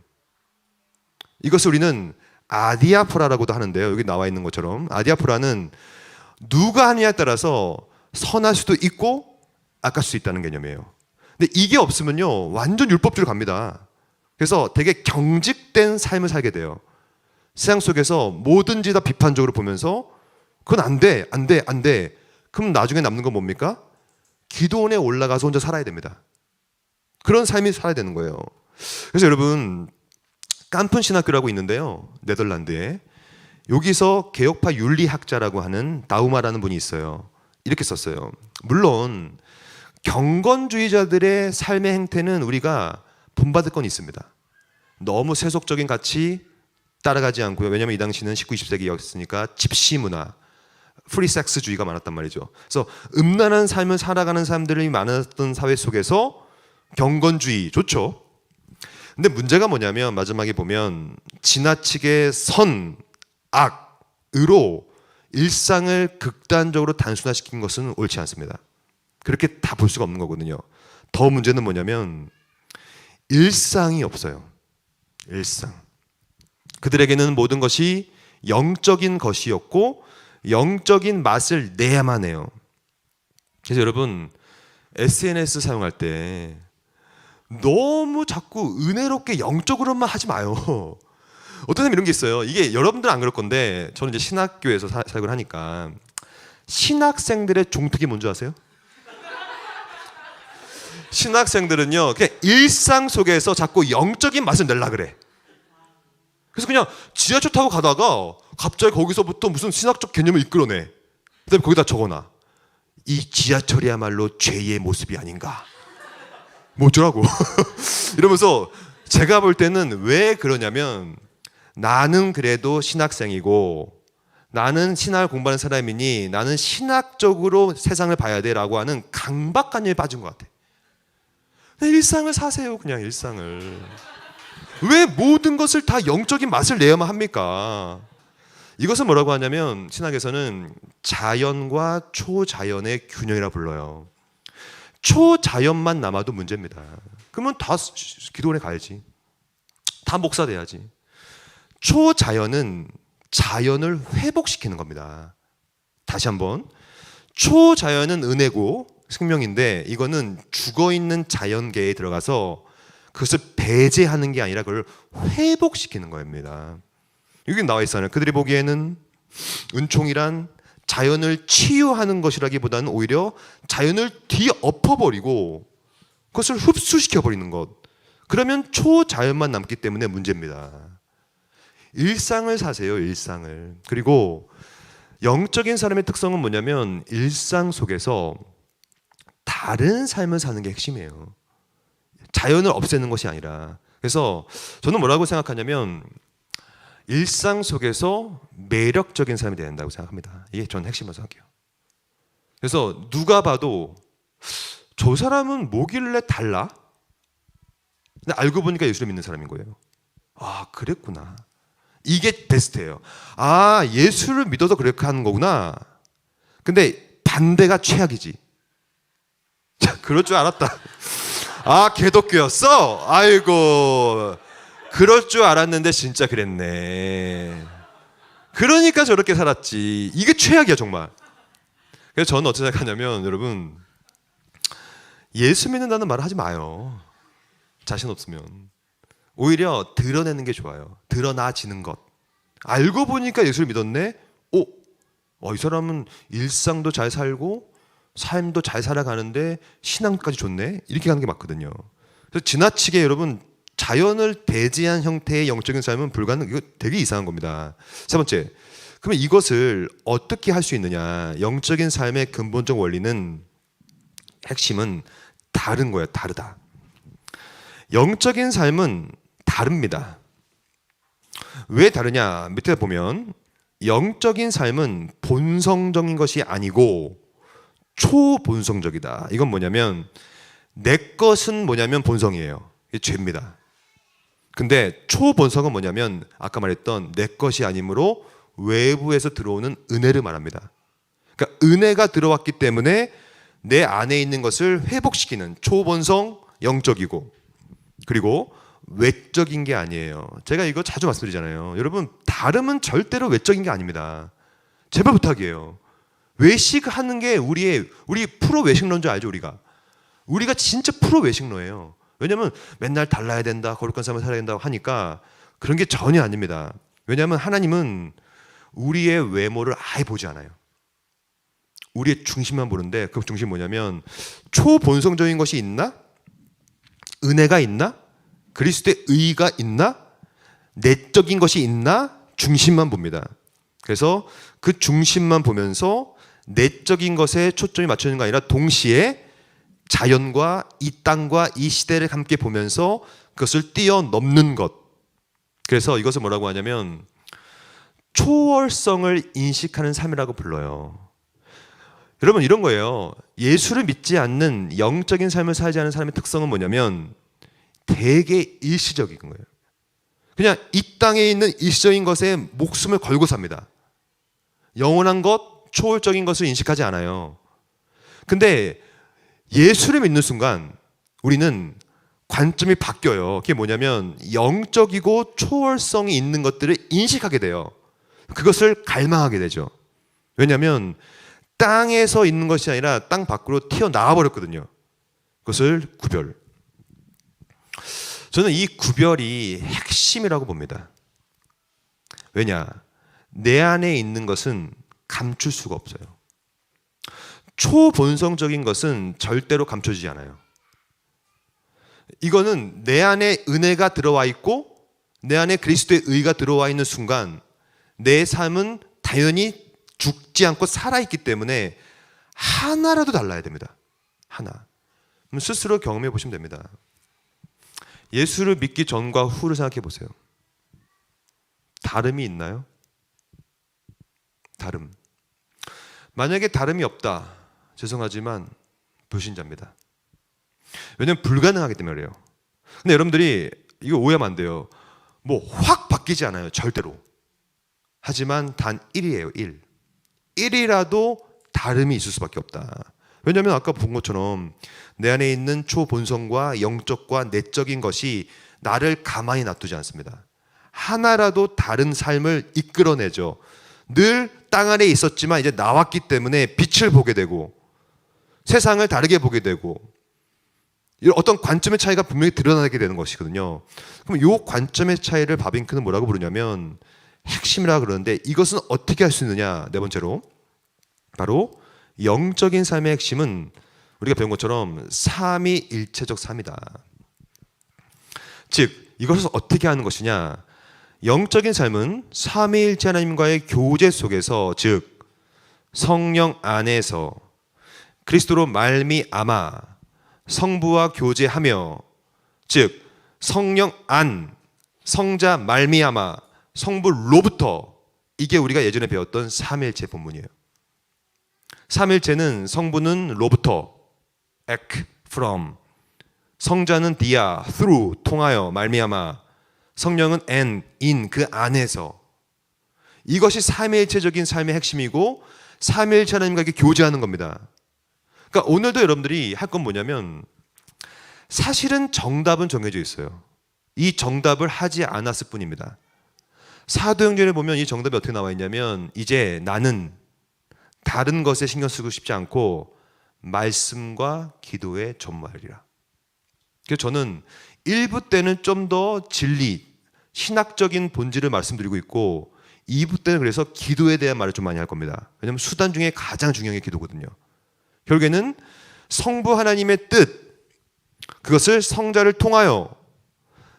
이것을 우리는 아디아포라라고도 하는데요. 여기 나와 있는 것처럼 아디아포라는 누가 하느냐에 따라서 선할 수도 있고 악할 수 있다는 개념이에요. 근데 이게 없으면요, 완전 율법주의로 갑니다. 그래서 되게 경직된 삶을 살게 돼요. 세상 속에서 뭐든지 다 비판적으로 보면서 그건 안 돼, 안 돼, 안 돼. 그럼 나중에 남는 건 뭡니까? 기도원에 올라가서 혼자 살아야 됩니다. 그런 삶이 살아야 되는 거예요. 그래서 여러분, 깐푼 신학교라고 있는데요, 네덜란드에. 여기서 개혁파 윤리학자라고 하는 다우마라는 분이 있어요. 이렇게 썼어요. 물론 경건주의자들의 삶의 행태는 우리가 본받을 건 있습니다. 너무 세속적인 가치 따라가지 않고요. 왜냐하면 이 당시는 19, 20세기였으니까 집시 문화, 프리섹스주의가 많았단 말이죠. 그래서 음란한 삶을 살아가는 사람들이 많았던 사회 속에서 경건주의 좋죠. 근데 문제가 뭐냐면 마지막에 보면 지나치게 선, 악으로 일상을 극단적으로 단순화시킨 것은 옳지 않습니다. 그렇게 다 볼 수가 없는 거거든요. 더 문제는 뭐냐면 일상이 없어요. 일상. 그들에게는 모든 것이 영적인 것이었고 영적인 맛을 내야만 해요. 그래서 여러분, SNS 사용할 때 너무 자꾸 은혜롭게 영적으로만 하지 마요. 어떤 사람이 이런 게 있어요. 이게 여러분들은 안 그럴 건데 저는 이제 신학교에서 사역을 하니까 신학생들의 종특이 뭔지 아세요? 신학생들은요, 그냥 일상 속에서 자꾸 영적인 맛을 내려고 그래. 그래서 그냥 지하철 타고 가다가 갑자기 거기서부터 무슨 신학적 개념을 이끌어내. 그다음에 거기다 적어놔. 이 지하철이야말로 죄의 모습이 아닌가. 뭐 어쩌라고. 이러면서 제가 볼 때는 왜 그러냐면, 나는 그래도 신학생이고 나는 신학을 공부하는 사람이니 나는 신학적으로 세상을 봐야 돼라고 하는 강박관념에 빠진 것 같아. 일상을 사세요. 그냥 일상을. 왜 모든 것을 다 영적인 맛을 내야만 합니까? 이것은 뭐라고 하냐면 신학에서는 자연과 초자연의 균형이라 불러요. 초자연만 남아도 문제입니다. 그러면 다 기도원에 가야지. 다 목사 돼야지. 초자연은 자연을 회복시키는 겁니다. 다시 한번, 초자연은 은혜고 생명인데 이거는 죽어있는 자연계에 들어가서 그것을 배제하는 게 아니라 그걸 회복시키는 겁니다. 여기 나와 있잖아요. 그들이 보기에는 은총이란 자연을 치유하는 것이라기보다는 오히려 자연을 뒤엎어버리고 그것을 흡수시켜버리는 것. 그러면 초자연만 남기 때문에 문제입니다. 일상을 사세요, 일상을. 그리고 영적인 사람의 특성은 뭐냐면 일상 속에서 다른 삶을 사는 게 핵심이에요. 자연을 없애는 것이 아니라. 그래서 저는 뭐라고 생각하냐면 일상 속에서 매력적인 삶이 돼야 된다고 생각합니다. 이게 저는 핵심이라고 생각해요. 그래서 누가 봐도 저 사람은 뭐길래 달라? 근데 알고 보니까 예수를 믿는 사람인 거예요. 아, 그랬구나. 이게 베스트예요. 아, 예수를 믿어서 그렇게 하는 거구나. 근데 반대가 최악이지. 자, 그럴 줄 알았다. 아, 개독교였어? 아이고, 그럴 줄 알았는데 진짜 그랬네. 그러니까 저렇게 살았지. 이게 최악이야 정말. 그래서 저는 어떻게 생각하냐면 여러분, 예수 믿는다는 말을 하지 마요. 자신 없으면. 오히려 드러내는 게 좋아요. 드러나지는 것. 알고 보니까 예수를 믿었네. 이 사람은 일상도 잘 살고 삶도 잘 살아가는데 신앙까지 좋네. 이렇게 가는 게 맞거든요. 그래서 지나치게 여러분 자연을 배제한 형태의 영적인 삶은 불가능. 이거 되게 이상한 겁니다. 세 번째, 그러면 이것을 어떻게 할 수 있느냐? 영적인 삶의 근본적 원리는 핵심은 다른 거예요. 다르다. 영적인 삶은 다릅니다. 왜 다르냐? 밑에 보면 영적인 삶은 본성적인 것이 아니고 초본성적이다. 이건 뭐냐면 내 것은 뭐냐면 본성이에요. 이게 죄입니다. 근데 초본성은 뭐냐면 아까 말했던 내 것이 아니므로 외부에서 들어오는 은혜를 말합니다. 그러니까 은혜가 들어왔기 때문에 내 안에 있는 것을 회복시키는 초본성 영적이고, 그리고 외적인 게 아니에요. 제가 이거 자주 말씀드리잖아요. 여러분, 다름은 절대로 외적인 게 아닙니다. 제발 부탁이에요. 외식하는 게 우리 프로 외식러인 줄 알죠? 우리가 진짜 프로 외식러예요. 왜냐하면 맨날 달라야 된다, 거룩한 삶을 살아야 된다고 하니까 그런 게 전혀 아닙니다. 왜냐하면 하나님은 우리의 외모를 아예 보지 않아요. 우리의 중심만 보는데, 그 중심이 뭐냐면 초본성적인 것이 있나? 은혜가 있나? 그리스도의 의가 있나? 내적인 것이 있나? 중심만 봅니다. 그래서 그 중심만 보면서 내적인 것에 초점이 맞추는 게 아니라 동시에 자연과 이 땅과 이 시대를 함께 보면서 그것을 뛰어넘는 것. 그래서 이것을 뭐라고 하냐면 초월성을 인식하는 삶이라고 불러요. 여러분, 이런 거예요. 예수를 믿지 않는 영적인 삶을 살지 않은 사람의 특성은 뭐냐면 되게 일시적인 거예요. 그냥 이 땅에 있는 일시적인 것에 목숨을 걸고 삽니다. 영원한 것, 초월적인 것을 인식하지 않아요. 근데 예수를 믿는 순간 우리는 관점이 바뀌어요. 그게 뭐냐면 영적이고 초월성이 있는 것들을 인식하게 돼요. 그것을 갈망하게 되죠. 왜냐하면 땅에서 있는 것이 아니라 땅 밖으로 튀어나와 버렸거든요. 그것을 구별. 저는 이 구별이 핵심이라고 봅니다. 왜냐? 내 안에 있는 것은 감출 수가 없어요. 초본성적인 것은 절대로 감춰지지 않아요. 이거는 내 안에 은혜가 들어와 있고 내 안에 그리스도의 의가 들어와 있는 순간 내 삶은 당연히 죽지 않고 살아있기 때문에 하나라도 달라야 됩니다. 하나. 스스로 경험해 보시면 됩니다. 예수를 믿기 전과 후를 생각해 보세요. 다름이 있나요? 다름. 만약에 다름이 없다, 죄송하지만 불신자입니다. 왜냐하면 불가능하기 때문에 그래요. 근데 여러분들이 이거 오해하면 안 돼요. 뭐 확 바뀌지 않아요. 절대로. 하지만 단 1이에요. 1. 1이라도 다름이 있을 수밖에 없다. 왜냐하면 아까 본 것처럼 내 안에 있는 초본성과 영적과 내적인 것이 나를 가만히 놔두지 않습니다. 하나라도 다른 삶을 이끌어내죠. 늘 땅 아래에 있었지만 이제 나왔기 때문에 빛을 보게 되고 세상을 다르게 보게 되고 이런 어떤 관점의 차이가 분명히 드러나게 되는 것이거든요. 그럼 이 관점의 차이를 바빙크는 뭐라고 부르냐면 핵심이라 그러는데, 이것은 어떻게 할 수 있느냐? 네 번째로 바로 영적인 삶의 핵심은 우리가 배운 것처럼 삼위일체적 삶이다. 즉 이것을 어떻게 하는 것이냐? 영적인 삶은 삼위일체 하나님과의 교제 속에서, 즉 성령 안에서 그리스도로 말미암아 성부와 교제하며, 즉 성령 안, 성자 말미암아 성부로부터, 이게 우리가 예전에 배웠던 삼일체 본문이에요. 삼일체는 성부는 로부터, ek, from, 성자는 dia, through, 통하여, 말미암아, 성령은 and, in, 그 안에서. 이것이 삼위일체적인 삶의 핵심이고 삼위일체 하나님과 교제하는 겁니다. 그러니까 오늘도 여러분들이 할 건 뭐냐면, 사실은 정답은 정해져 있어요. 이 정답을 하지 않았을 뿐입니다. 사도행전에 보면 이 정답이 어떻게 나와 있냐면, 이제 나는 다른 것에 신경 쓰고 싶지 않고 말씀과 기도에 전무하리라. 그래서 저는 1부 때는 좀 더 진리, 신학적인 본질을 말씀드리고 있고 2부 때는 그래서 기도에 대한 말을 좀 많이 할 겁니다. 왜냐하면 수단 중에 가장 중요한 게 기도거든요. 결국에는 성부 하나님의 뜻, 그것을 성자를 통하여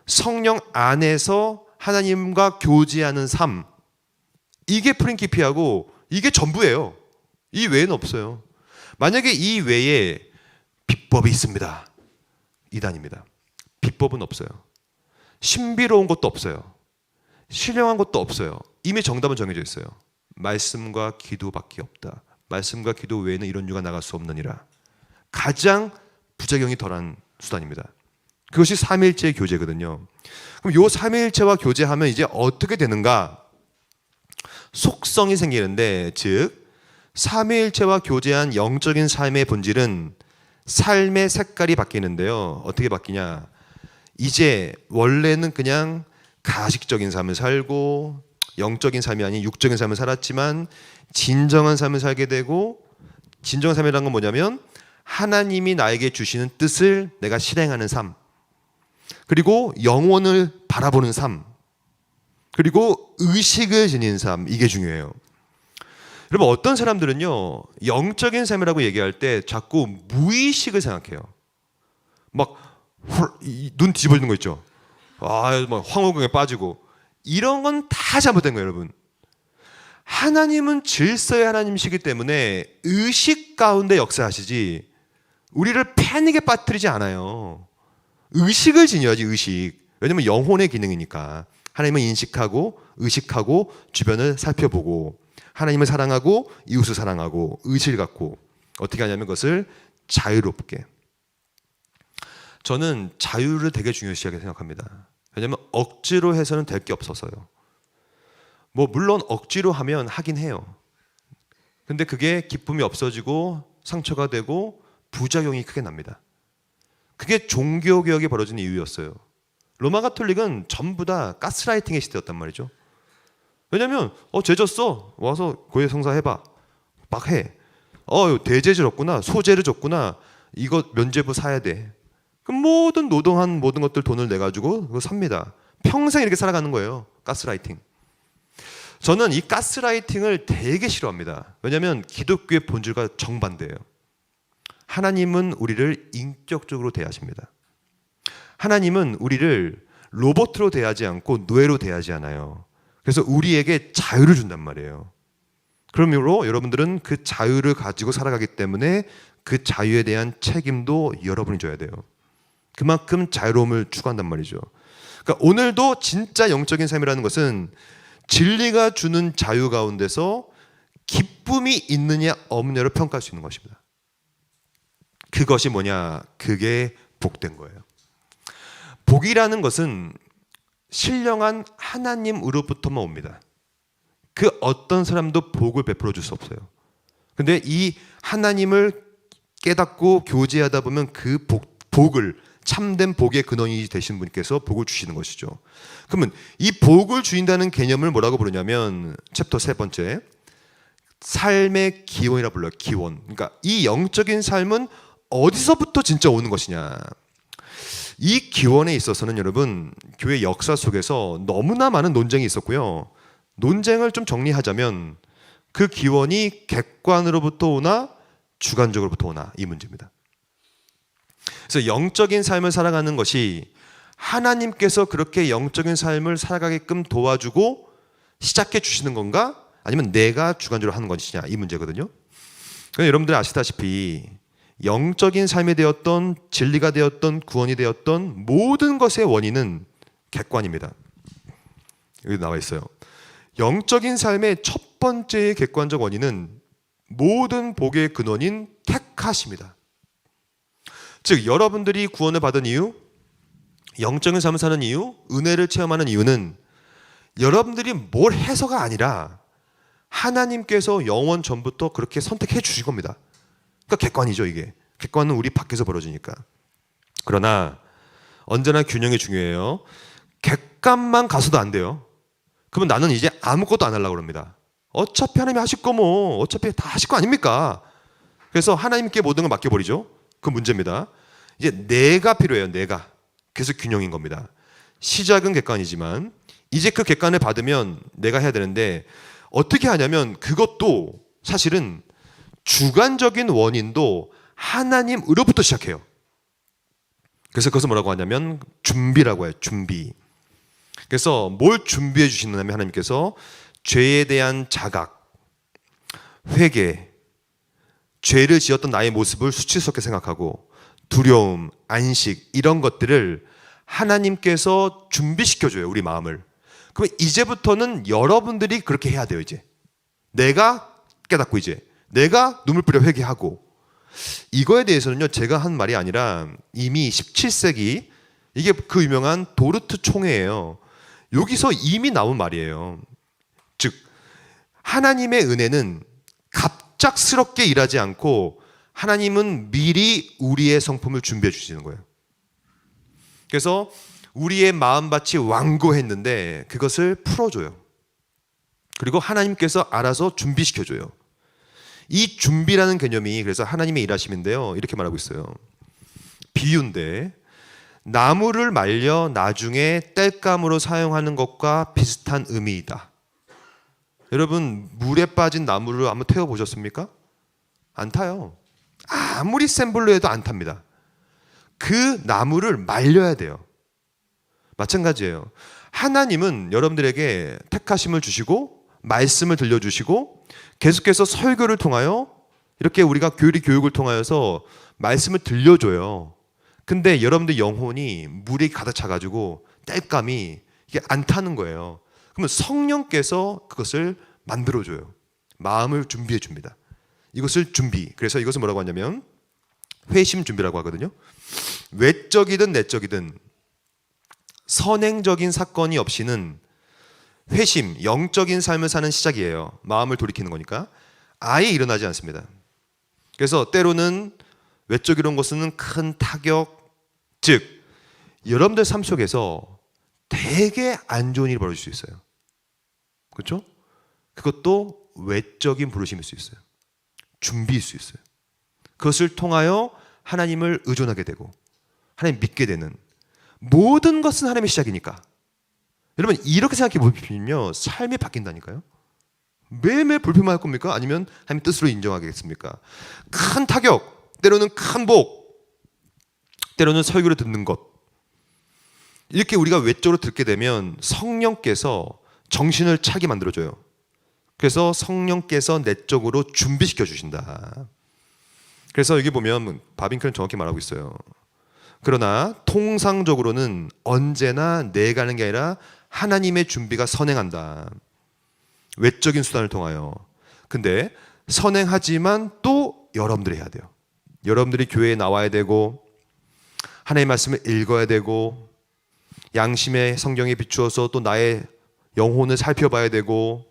성령 안에서 하나님과 교제하는 삶, 이게 프린키피하고 이게 전부예요. 이 외에는 없어요. 만약에 이 외에 비법이 있습니다, 이단입니다. 비법은 없어요. 신비로운 것도 없어요. 신령한 것도 없어요. 이미 정답은 정해져 있어요. 말씀과 기도밖에 없다. 말씀과 기도 외에는 이런 유가 나갈 수 없느니라. 가장 부작용이 덜한 수단입니다. 그것이 삼위일체의 교제거든요. 그럼 이 삼위일체와 교제하면 이제 어떻게 되는가? 속성이 생기는데, 즉 삼위일체와 교제한 영적인 삶의 본질은 삶의 색깔이 바뀌는데요. 어떻게 바뀌냐? 이제 원래는 그냥 가식적인 삶을 살고 영적인 삶이 아닌 육적인 삶을 살았지만 진정한 삶을 살게 되고, 진정한 삶이라는 건 뭐냐면 하나님이 나에게 주시는 뜻을 내가 실행하는 삶, 그리고 영혼을 바라보는 삶, 그리고 의식을 지닌 삶, 이게 중요해요. 여러분, 어떤 사람들은요 영적인 삶이라고 얘기할 때 자꾸 무의식을 생각해요. 막 눈 뒤집어지는 거 있죠. 막 황홀경에 빠지고, 이런 건 다 잘못된 거예요, 여러분. 하나님은 질서의 하나님이시기 때문에 의식 가운데 역사하시지 우리를 패닉에 빠뜨리지 않아요. 의식을 지녀야지, 의식. 왜냐면 영혼의 기능이니까. 하나님은 인식하고 의식하고 주변을 살펴보고 하나님을 사랑하고 이웃을 사랑하고 의식을 갖고 어떻게 하냐면 그것을 자유롭게. 저는 자유를 되게 중요시하게 생각합니다. 왜냐하면 억지로 해서는 될 게 없어서요. 뭐 물론 억지로 하면 하긴 해요. 근데 그게 기쁨이 없어지고 상처가 되고 부작용이 크게 납니다. 그게 종교개혁이 벌어진 이유였어요. 로마 가톨릭은 전부 다 가스라이팅의 시대였단 말이죠. 왜냐하면 죄 졌어, 와서 고해 성사해봐, 막 해. 대죄 졌구나, 소재를 줬구나, 이거 면죄부 사야 돼. 그럼 모든 노동한 모든 것들 돈을 내가지고 그거 삽니다. 평생 이렇게 살아가는 거예요. 가스라이팅. 저는 이 가스라이팅을 되게 싫어합니다. 왜냐하면 기독교의 본질과 정반대예요. 하나님은 우리를 인격적으로 대하십니다. 하나님은 우리를 로봇으로 대하지 않고 노예로 대하지 않아요. 그래서 우리에게 자유를 준단 말이에요. 그러므로 여러분들은 그 자유를 가지고 살아가기 때문에 그 자유에 대한 책임도 여러분이 져야 돼요. 그만큼 자유로움을 추구한단 말이죠. 그러니까 오늘도 진짜 영적인 삶이라는 것은 진리가 주는 자유 가운데서 기쁨이 있느냐 없느냐를 평가할 수 있는 것입니다. 그것이 뭐냐? 그게 복된 거예요. 복이라는 것은 신령한 하나님으로부터만 옵니다. 그 어떤 사람도 복을 베풀어 줄 수 없어요. 근데 이 하나님을 깨닫고 교제하다 보면 그 복을 참된 복의 근원이 되신 분께서 복을 주시는 것이죠. 그러면 이 복을 주신다는 개념을 뭐라고 부르냐면 챕터 세 번째, 삶의 기원이라 불러요. 기원. 그러니까 이 영적인 삶은 어디서부터 진짜 오는 것이냐. 이 기원에 있어서는 여러분, 교회 역사 속에서 너무나 많은 논쟁이 있었고요. 논쟁을 좀 정리하자면 그 기원이 객관으로부터 오나 주관적으로부터 오나, 이 문제입니다. 그래서 영적인 삶을 살아가는 것이 하나님께서 그렇게 영적인 삶을 살아가게끔 도와주고 시작해 주시는 건가? 아니면 내가 주관적으로 하는 것이냐, 이 문제거든요. 그러니까 여러분들 아시다시피 영적인 삶이 되었던, 진리가 되었던, 구원이 되었던 모든 것의 원인은 객관입니다. 여기 나와 있어요. 영적인 삶의 첫 번째 객관적 원인은 모든 복의 근원인 택하심이다. 즉 여러분들이 구원을 받은 이유, 영적인 삶을 사는 이유, 은혜를 체험하는 이유는 여러분들이 뭘 해서가 아니라 하나님께서 영원 전부터 그렇게 선택해 주신 겁니다. 그러니까 객관이죠. 이게 객관은 우리 밖에서 벌어지니까. 그러나 언제나 균형이 중요해요. 객관만 가서도 안 돼요. 그러면 나는 이제 아무것도 안 하려고 합니다. 어차피 하나님이 하실 거 뭐 어차피 다 하실 거 아닙니까? 그래서 하나님께 모든 걸 맡겨버리죠. 그 문제입니다. 이제 내가 필요해요. 내가. 그래서 균형인 겁니다. 시작은 객관이지만 이제 그 객관을 받으면 내가 해야 되는데, 어떻게 하냐면 그것도 사실은 주관적인 원인도 하나님으로부터 시작해요. 그래서 그것을 뭐라고 하냐면 준비라고 해요. 준비. 그래서 뭘 준비해 주시느냐면 하나님께서 죄에 대한 자각, 회개, 죄를 지었던 나의 모습을 수치스럽게 생각하고 두려움, 안식, 이런 것들을 하나님께서 준비시켜줘요. 우리 마음을. 그럼 이제부터는 여러분들이 그렇게 해야 돼요. 이제 내가 깨닫고 이제 내가 눈물 뿌려 회개하고. 이거에 대해서는요, 제가 한 말이 아니라 이미 17세기, 이게 그 유명한 도르트 총회예요. 여기서 이미 나온 말이에요. 즉 하나님의 은혜는 갑작스럽게 일하지 않고 하나님은 미리 우리의 성품을 준비해 주시는 거예요. 그래서 우리의 마음밭이 완고했는데 그것을 풀어줘요. 그리고 하나님께서 알아서 준비시켜줘요. 이 준비라는 개념이 그래서 하나님의 일하심인데요, 이렇게 말하고 있어요. 비유인데 나무를 말려 나중에 땔감으로 사용하는 것과 비슷한 의미이다. 여러분, 물에 빠진 나무를 한번 태워보셨습니까? 안 타요. 아무리 센 불로 해도 안 탑니다. 그 나무를 말려야 돼요. 마찬가지예요. 하나님은 여러분들에게 택하심을 주시고 말씀을 들려주시고 계속해서 설교를 통하여 이렇게 우리가 교육을 통하여서 말씀을 들려줘요. 근데 여러분들 영혼이 물이 가득 차가지고 땔감이 이게 안 타는 거예요. 그러면 성령께서 그것을 만들어줘요. 마음을 준비해 줍니다. 이것을 준비. 그래서 이것을 뭐라고 하냐면 회심 준비라고 하거든요. 외적이든 내적이든 선행적인 사건이 없이는 회심, 영적인 삶을 사는 시작이에요. 마음을 돌이키는 거니까 아예 일어나지 않습니다. 그래서 때로는 외적이로운 것은 큰 타격, 즉 여러분들 삶 속에서 되게 안 좋은 일이 벌어질 수 있어요. 그렇죠? 그것도 외적인 부르심일 수 있어요. 준비일 수 있어요. 그것을 통하여 하나님을 의존하게 되고 하나님 믿게 되는, 모든 것은 하나님의 시작이니까. 여러분 이렇게 생각해 보시면요, 삶이 바뀐다니까요. 매일매일 불평만 할 겁니까? 아니면 하나님 뜻으로 인정하겠습니까? 큰 타격, 때로는 큰 복, 때로는 설교를 듣는 것, 이렇게 우리가 외적으로 듣게 되면 성령께서 정신을 차게 만들어줘요. 그래서 성령께서 내적으로 준비시켜 주신다. 그래서 여기 보면 바빙크는 정확히 말하고 있어요. 그러나 통상적으로는 언제나 내가 하는 게 아니라 하나님의 준비가 선행한다. 외적인 수단을 통하여. 근데 선행하지만 또 여러분들이 해야 돼요. 여러분들이 교회에 나와야 되고 하나님의 말씀을 읽어야 되고 양심의 성경에 비추어서 또 나의 영혼을 살펴봐야 되고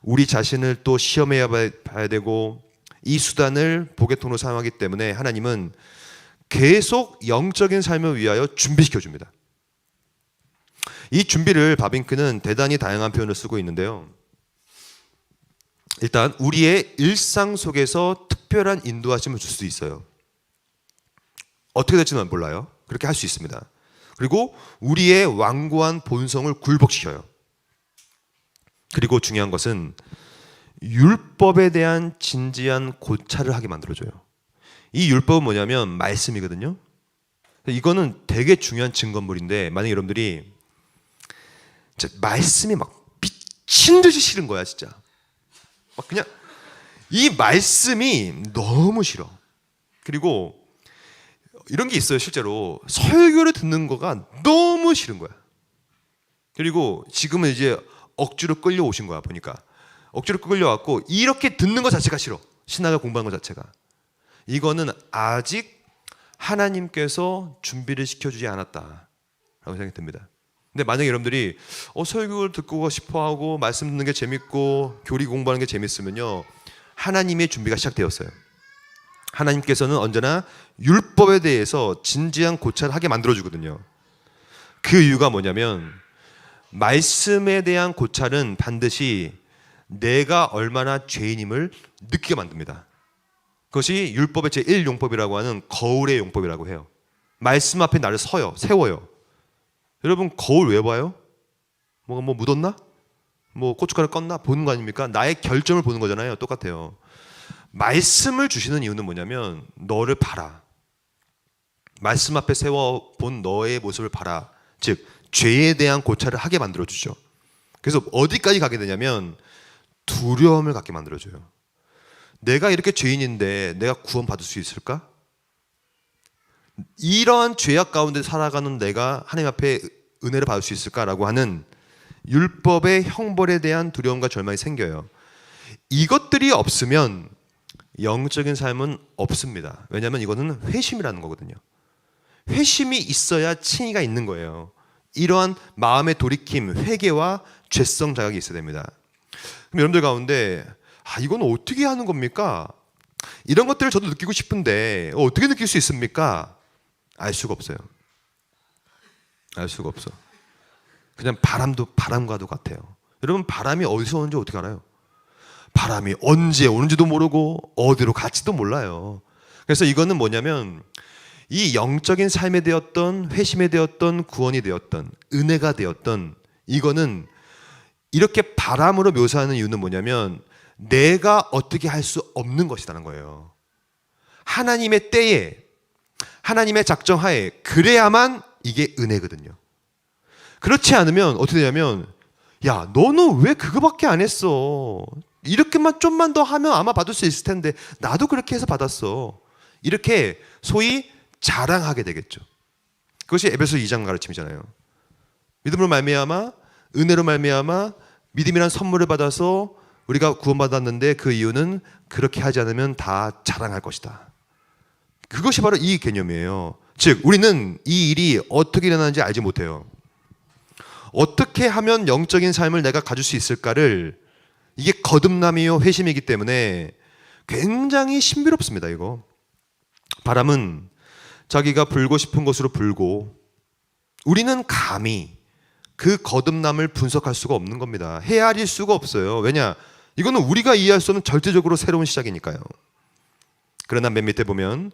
우리 자신을 또 시험해 봐야 되고, 이 수단을 복의 통로 사용하기 때문에 하나님은 계속 영적인 삶을 위하여 준비시켜 줍니다. 이 준비를 바빙크는 대단히 다양한 표현을 쓰고 있는데요. 일단 우리의 일상 속에서 특별한 인도하심을 줄 수도 있어요. 어떻게 될지는 몰라요. 그렇게 할 수 있습니다. 그리고 우리의 완고한 본성을 굴복시켜요. 그리고 중요한 것은 율법에 대한 진지한 고찰을 하게 만들어줘요. 이 율법은 뭐냐면 말씀이거든요. 이거는 되게 중요한 증거물인데, 만약에 여러분들이 진짜 말씀이 막 미친 듯이 싫은 거야 진짜. 막 그냥 이 말씀이 너무 싫어. 그리고 이런 게 있어요. 실제로 설교를 듣는 거가 너무 싫은 거야. 그리고 지금은 이제 억지로 끌려오신 거야. 보니까 억지로 끌려왔고 이렇게 듣는 것 자체가 싫어. 신학을 공부하는 것 자체가. 이거는 아직 하나님께서 준비를 시켜주지 않았다라고 생각이 듭니다. 근데 만약에 여러분들이 설교를 듣고 싶어하고 말씀 듣는 게 재밌고 교리 공부하는 게 재밌으면요, 하나님의 준비가 시작되었어요. 하나님께서는 언제나 율법에 대해서 진지한 고찰을 하게 만들어주거든요. 그 이유가 뭐냐면 말씀에 대한 고찰은 반드시 내가 얼마나 죄인임을 느끼게 만듭니다. 그것이 율법의 제1용법이라고 하는 거울의 용법이라고 해요. 말씀 앞에 나를 세워요. 여러분 거울 왜 봐요? 뭐가 뭐 묻었나? 뭐 고춧가루 껐나? 보는 거 아닙니까? 나의 결점을 보는 거잖아요. 똑같아요. 말씀을 주시는 이유는 뭐냐면 너를 봐라. 말씀 앞에 세워 본 너의 모습을 봐라. 즉 죄에 대한 고찰을 하게 만들어주죠. 그래서 어디까지 가게 되냐면 두려움을 갖게 만들어줘요. 내가 이렇게 죄인인데 내가 구원받을 수 있을까? 이러한 죄악 가운데 살아가는 내가 하나님 앞에 은혜를 받을 수 있을까라고 하는 율법의 형벌에 대한 두려움과 절망이 생겨요. 이것들이 없으면 영적인 삶은 없습니다. 왜냐하면 이거는 회심이라는 거거든요. 회심이 있어야 칭의가 있는 거예요. 이러한 마음의 돌이킴, 회개와 죄성 자각이 있어야 됩니다. 그럼 여러분들 가운데 이건 어떻게 하는 겁니까? 이런 것들을 저도 느끼고 싶은데 어떻게 느낄 수 있습니까? 알 수가 없어요. 알 수가 없어. 그냥 바람과도 같아요. 여러분 바람이 어디서 오는지 어떻게 알아요? 바람이 언제 오는지도 모르고 어디로 갈지도 몰라요. 그래서 이거는 뭐냐면 이 영적인 삶에 되었던 회심에 되었던 구원이 되었던 은혜가 되었던 이거는 이렇게 바람으로 묘사하는 이유는 뭐냐면 내가 어떻게 할 수 없는 것이라는 거예요. 하나님의 때에 하나님의 작정하에 그래야만 이게 은혜거든요. 그렇지 않으면 어떻게 되냐면 야 너는 왜 그거밖에 안 했어? 이렇게만 좀만 더 하면 아마 받을 수 있을 텐데 나도 그렇게 해서 받았어. 이렇게 소위 자랑하게 되겠죠. 그것이 에베소 2장 가르침이잖아요. 믿음으로 말미암아 은혜로 말미암아 믿음이란 선물을 받아서 우리가 구원받았는데 그 이유는 그렇게 하지 않으면 다 자랑할 것이다. 그것이 바로 이 개념이에요. 즉 우리는 이 일이 어떻게 일어나는지 알지 못해요. 어떻게 하면 영적인 삶을 내가 가질 수 있을까를 이게 거듭남이요 회심이기 때문에 굉장히 신비롭습니다. 이거 바람은 자기가 불고 싶은 곳으로 불고 우리는 감히 그 거듭남을 분석할 수가 없는 겁니다. 헤아릴 수가 없어요. 왜냐? 이거는 우리가 이해할 수 없는 절대적으로 새로운 시작이니까요. 그러나 맨 밑에 보면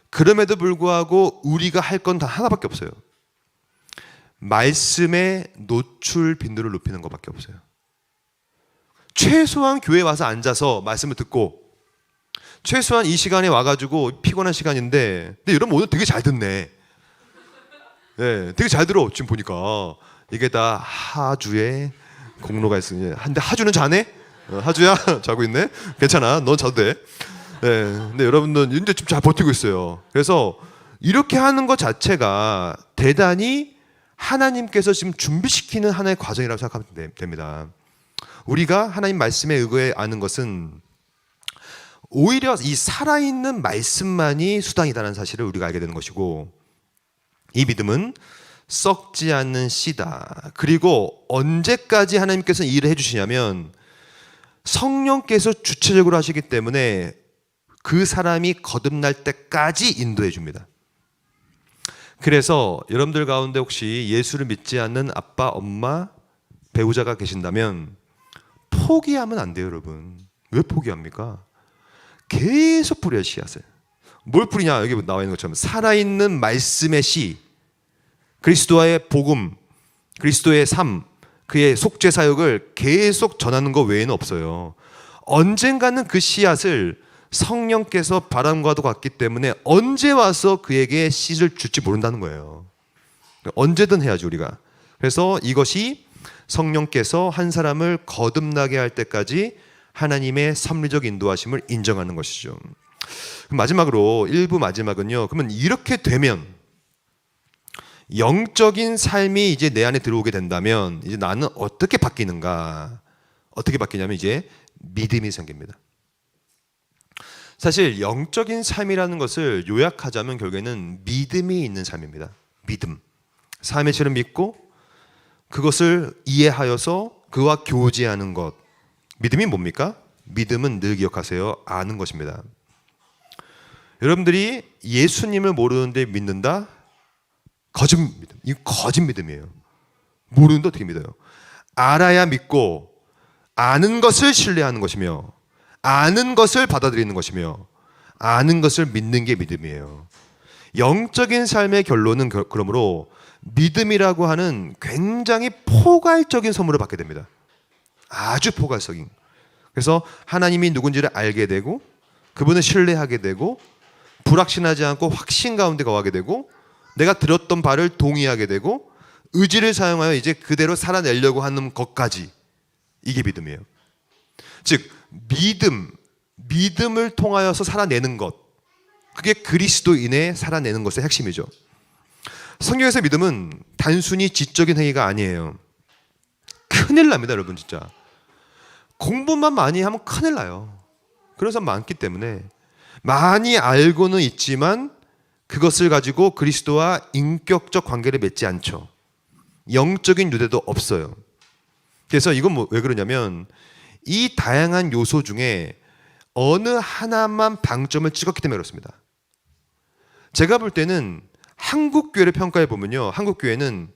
그럼에도 불구하고 우리가 할 건 단 하나밖에 없어요. 말씀의 노출 빈도를 높이는 것밖에 없어요. 최소한 교회에 와서 앉아서 말씀을 듣고 최소한 이 시간에 와가지고 피곤한 시간인데 근데 여러분 오늘 되게 잘 듣네. 네, 되게 잘 들어. 지금 보니까 이게 다 하주의 공로가 있으니 한데 하주는 자네? 하주야 자고 있네. 괜찮아. 넌 자도 돼. 네, 근데 여러분들 이제 좀 잘 버티고 있어요. 그래서 이렇게 하는 것 자체가 대단히 하나님께서 지금 준비시키는 하나의 과정이라고 생각하면 됩니다. 우리가 하나님 말씀에 의거해 아는 것은 오히려 이 살아있는 말씀만이 수단이라는 사실을 우리가 알게 되는 것이고 이 믿음은 썩지 않는 씨다. 그리고 언제까지 하나님께서 이 일을 해주시냐면 성령께서 주체적으로 하시기 때문에 그 사람이 거듭날 때까지 인도해 줍니다. 그래서 여러분들 가운데 혹시 예수를 믿지 않는 아빠, 엄마, 배우자가 계신다면 포기하면 안 돼요, 여러분. 왜 포기합니까? 계속 뿌려요, 씨앗을. 뭘 뿌리냐? 여기 나와 있는 것처럼 살아있는 말씀의 씨, 그리스도와의 복음, 그리스도의 삶, 그의 속죄 사역을 계속 전하는 것 외에는 없어요. 언젠가는 그 씨앗을 성령께서 바람과도 같기 때문에 언제 와서 그에게 씨를 줄지 모른다는 거예요. 언제든 해야지 우리가. 그래서 이것이 성령께서 한 사람을 거듭나게 할 때까지 하나님의 섭리적 인도하심을 인정하는 것이죠. 마지막으로 1부 마지막은요. 그러면 이렇게 되면 영적인 삶이 이제 내 안에 들어오게 된다면 이제 나는 어떻게 바뀌는가? 어떻게 바뀌냐면 이제 믿음이 생깁니다. 사실 영적인 삶이라는 것을 요약하자면 결국에는 믿음이 있는 삶입니다. 믿음. 삶의 질을 믿고 그것을 이해하여서 그와 교제하는 것. 믿음이 뭡니까? 믿음은 늘 기억하세요. 아는 것입니다. 여러분들이 예수님을 모르는데 믿는다? 거짓 믿음. 이거 거짓 믿음이에요. 모르는데 어떻게 믿어요? 알아야 믿고 아는 것을 신뢰하는 것이며 아는 것을 받아들이는 것이며 아는 것을 믿는 게 믿음이에요. 영적인 삶의 결론은 그러므로 믿음이라고 하는 굉장히 포괄적인 선물을 받게 됩니다. 아주 포괄적인. 그래서 하나님이 누군지를 알게 되고 그분을 신뢰하게 되고 불확신하지 않고 확신 가운데 거하게 되고 내가 들었던 바를 동의하게 되고 의지를 사용하여 이제 그대로 살아내려고 하는 것까지 이게 믿음이에요. 즉 믿음을 통하여서 살아내는 것, 그게 그리스도인의 살아내는 것의 핵심이죠. 성경에서 믿음은 단순히 지적인 행위가 아니에요. 큰일 납니다, 여러분. 진짜 공부만 많이 하면 큰일 나요. 그런 사람 많기 때문에 많이 알고는 있지만 그것을 가지고 그리스도와 인격적 관계를 맺지 않죠. 영적인 유대도 없어요. 그래서 이건 왜 그러냐면 이 다양한 요소 중에 어느 하나만 방점을 찍었기 때문에 그렇습니다. 제가 볼 때는 한국 교회를 평가해 보면요, 한국 교회는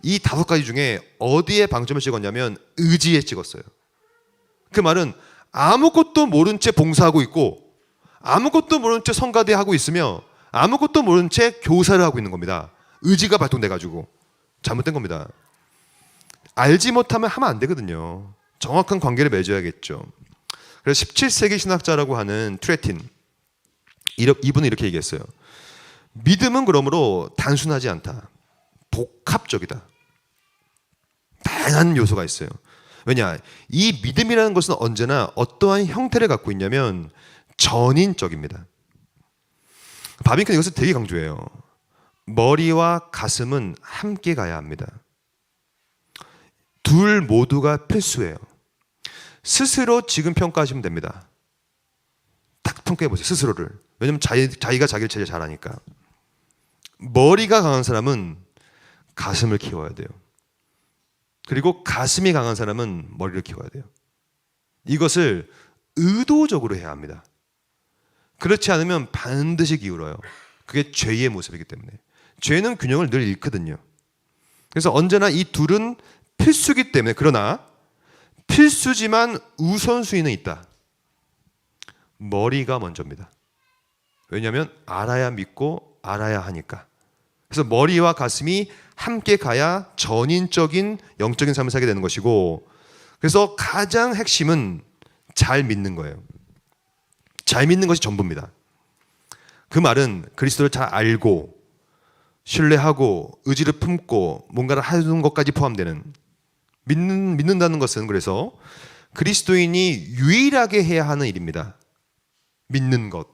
이 5가지 중에 어디에 방점을 찍었냐면 의지에 찍었어요. 그 말은 아무것도 모른 채 봉사하고 있고 아무것도 모른 채 성가대 하고 있으며 아무것도 모른 채 교사를 하고 있는 겁니다. 의지가 발동돼 가지고 잘못된 겁니다. 알지 못하면 하면 안 되거든요. 정확한 관계를 맺어야겠죠. 그래서 17세기 신학자라고 하는 트레틴, 이분은 이렇게 얘기했어요. 믿음은 그러므로 단순하지 않다. 복합적이다. 다양한 요소가 있어요. 왜냐? 이 믿음이라는 것은 언제나 어떠한 형태를 갖고 있냐면 전인적입니다. 바빙크는 이것을 되게 강조해요. 머리와 가슴은 함께 가야 합니다. 둘 모두가 필수예요. 스스로 지금 평가하시면 됩니다. 딱 평가해 보세요, 스스로를. 왜냐면 자기가 자기를 제일 잘 아니까. 머리가 강한 사람은 가슴을 키워야 돼요. 그리고 가슴이 강한 사람은 머리를 키워야 돼요. 이것을 의도적으로 해야 합니다. 그렇지 않으면 반드시 기울어요. 그게 죄의 모습이기 때문에. 죄는 균형을 늘 잃거든요. 그래서 언제나 이 둘은 필수기 때문에, 그러나 필수지만 우선순위는 있다. 머리가 먼저입니다. 왜냐하면 알아야 믿고 알아야 하니까. 그래서 머리와 가슴이 함께 가야 전인적인 영적인 삶을 살게 되는 것이고, 그래서 가장 핵심은 잘 믿는 거예요. 잘 믿는 것이 전부입니다. 그 말은 그리스도를 잘 알고 신뢰하고 의지를 품고 뭔가를 하는 것까지 포함되는, 믿는다는 것은 그래서 그리스도인이 유일하게 해야 하는 일입니다. 믿는 것.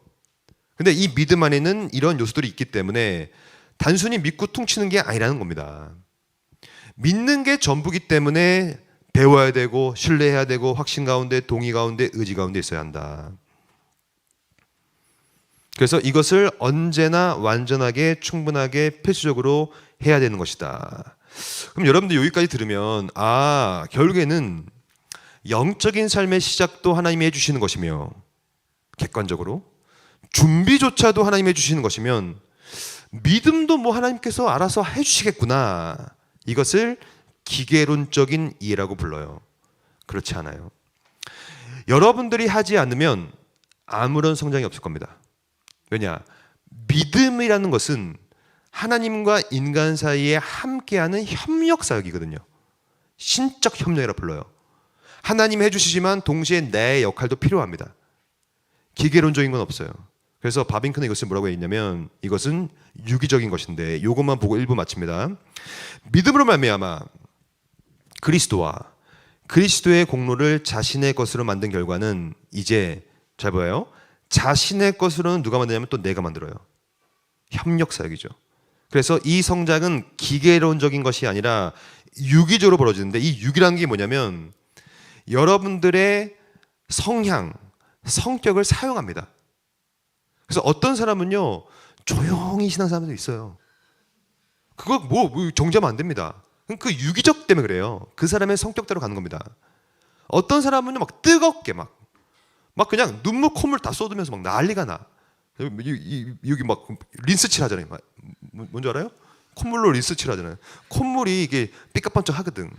근데 이 믿음 안에는 이런 요소들이 있기 때문에 단순히 믿고 퉁치는 게 아니라는 겁니다. 믿는 게 전부기 때문에 배워야 되고 신뢰해야 되고 확신 가운데 동의 가운데 의지 가운데 있어야 한다. 그래서 이것을 언제나 완전하게 충분하게 필수적으로 해야 되는 것이다. 그럼 여러분들 여기까지 들으면 결국에는 영적인 삶의 시작도 하나님이 해주시는 것이며 객관적으로 준비조차도 하나님이 해주시는 것이면 믿음도 뭐 하나님께서 알아서 해주시겠구나. 이것을 기계론적인 이해라고 불러요. 그렇지 않아요. 여러분들이 하지 않으면 아무런 성장이 없을 겁니다. 왜냐? 믿음이라는 것은 하나님과 인간 사이에 함께하는 협력 사역이거든요. 신적 협력이라 불러요. 하나님 해주시지만 동시에 내 역할도 필요합니다. 기계론적인 건 없어요. 그래서 바빙크는 이것을 뭐라고 했냐면 이것은 유기적인 것인데, 이것만 보고 1부 마칩니다. 믿음으로 말미암아 그리스도와 그리스도의 공로를 자신의 것으로 만든 결과는 이제 잘 보여요. 자신의 것으로는 누가 만드냐면 또 내가 만들어요. 협력 사역이죠. 그래서 이 성장은 기계론적인 것이 아니라 유기적으로 벌어지는데, 이 유기라는 게 뭐냐면 여러분들의 성향, 성격을 사용합니다. 그래서 어떤 사람은요 조용히 신앙사람도 있어요. 그거 뭐 정죄하면 안 됩니다. 그 유기적 때문에 그래요. 그 사람의 성격대로 가는 겁니다. 어떤 사람은요 막 뜨겁게 막 그냥 눈물 콧물 다 쏟으면서 막 난리가 나. 여기 막 린스칠 하잖아요. 뭔지 알아요? 콧물로 린스칠 하잖아요. 콧물이 이게 삐까뻔쩍 하거든.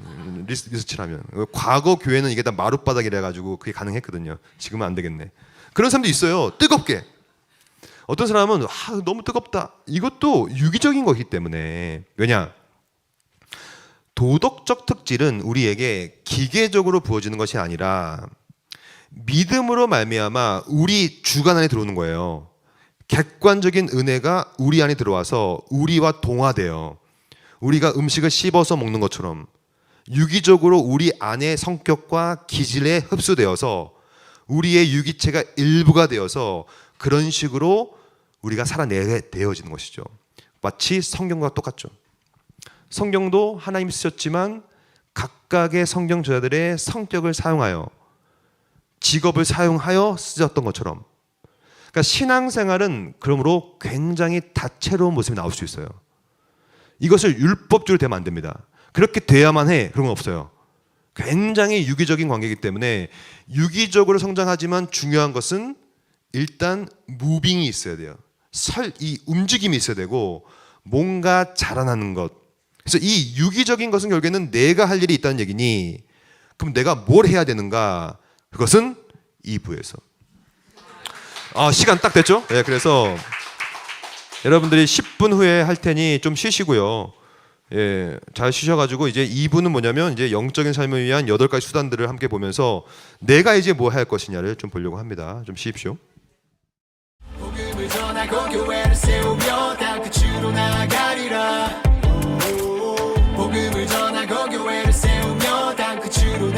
린스칠 하면. 과거 교회는 이게 다 마룻바닥이라 가지고 그게 가능했거든요. 지금은 안 되겠네. 그런 사람도 있어요. 뜨겁게. 어떤 사람은 너무 뜨겁다. 이것도 유기적인 거기 때문에. 왜냐? 도덕적 특질은 우리에게 기계적으로 부어지는 것이 아니라 믿음으로 말미암아 우리 주관 안에 들어오는 거예요. 객관적인 은혜가 우리 안에 들어와서 우리와 동화돼요. 우리가 음식을 씹어서 먹는 것처럼 유기적으로 우리 안의 성격과 기질에 흡수되어서 우리의 유기체가 일부가 되어서 그런 식으로 우리가 살아내어지는 것이죠. 마치 성경과 똑같죠. 성경도 하나님이 쓰셨지만 각각의 성경 저자들의 성격을 사용하여 직업을 사용하여 쓰셨던 것처럼, 그러니까 신앙생활은 그러므로 굉장히 다채로운 모습이 나올 수 있어요. 이것을 율법적으로 되면 안 됩니다. 그렇게 돼야만 해. 그런 건 없어요. 굉장히 유기적인 관계이기 때문에 유기적으로 성장하지만 중요한 것은 일단 무빙이 있어야 돼요. 이 움직임이 있어야 되고 뭔가 자라나는 것. 그래서 이 유기적인 것은 결국에는 내가 할 일이 있다는 얘기니, 그럼 내가 뭘 해야 되는가? 그것은 2부에서. 시간 딱 됐죠? 네, 그래서 여러분들이 10분 후에 할 테니 좀 쉬시고요. 예, 잘 쉬셔가지고 이제 2부는 뭐냐면 이제 영적인 삶을 위한 8가지 수단들을 함께 보면서 내가 이제 뭐 할 것이냐를 좀 보려고 합니다. 좀 쉬십시오. 복음을 전하고 교회를 세우며 땅끝으로 나아가리라. 복음을 전하고 교회를 세우며 땅끝으로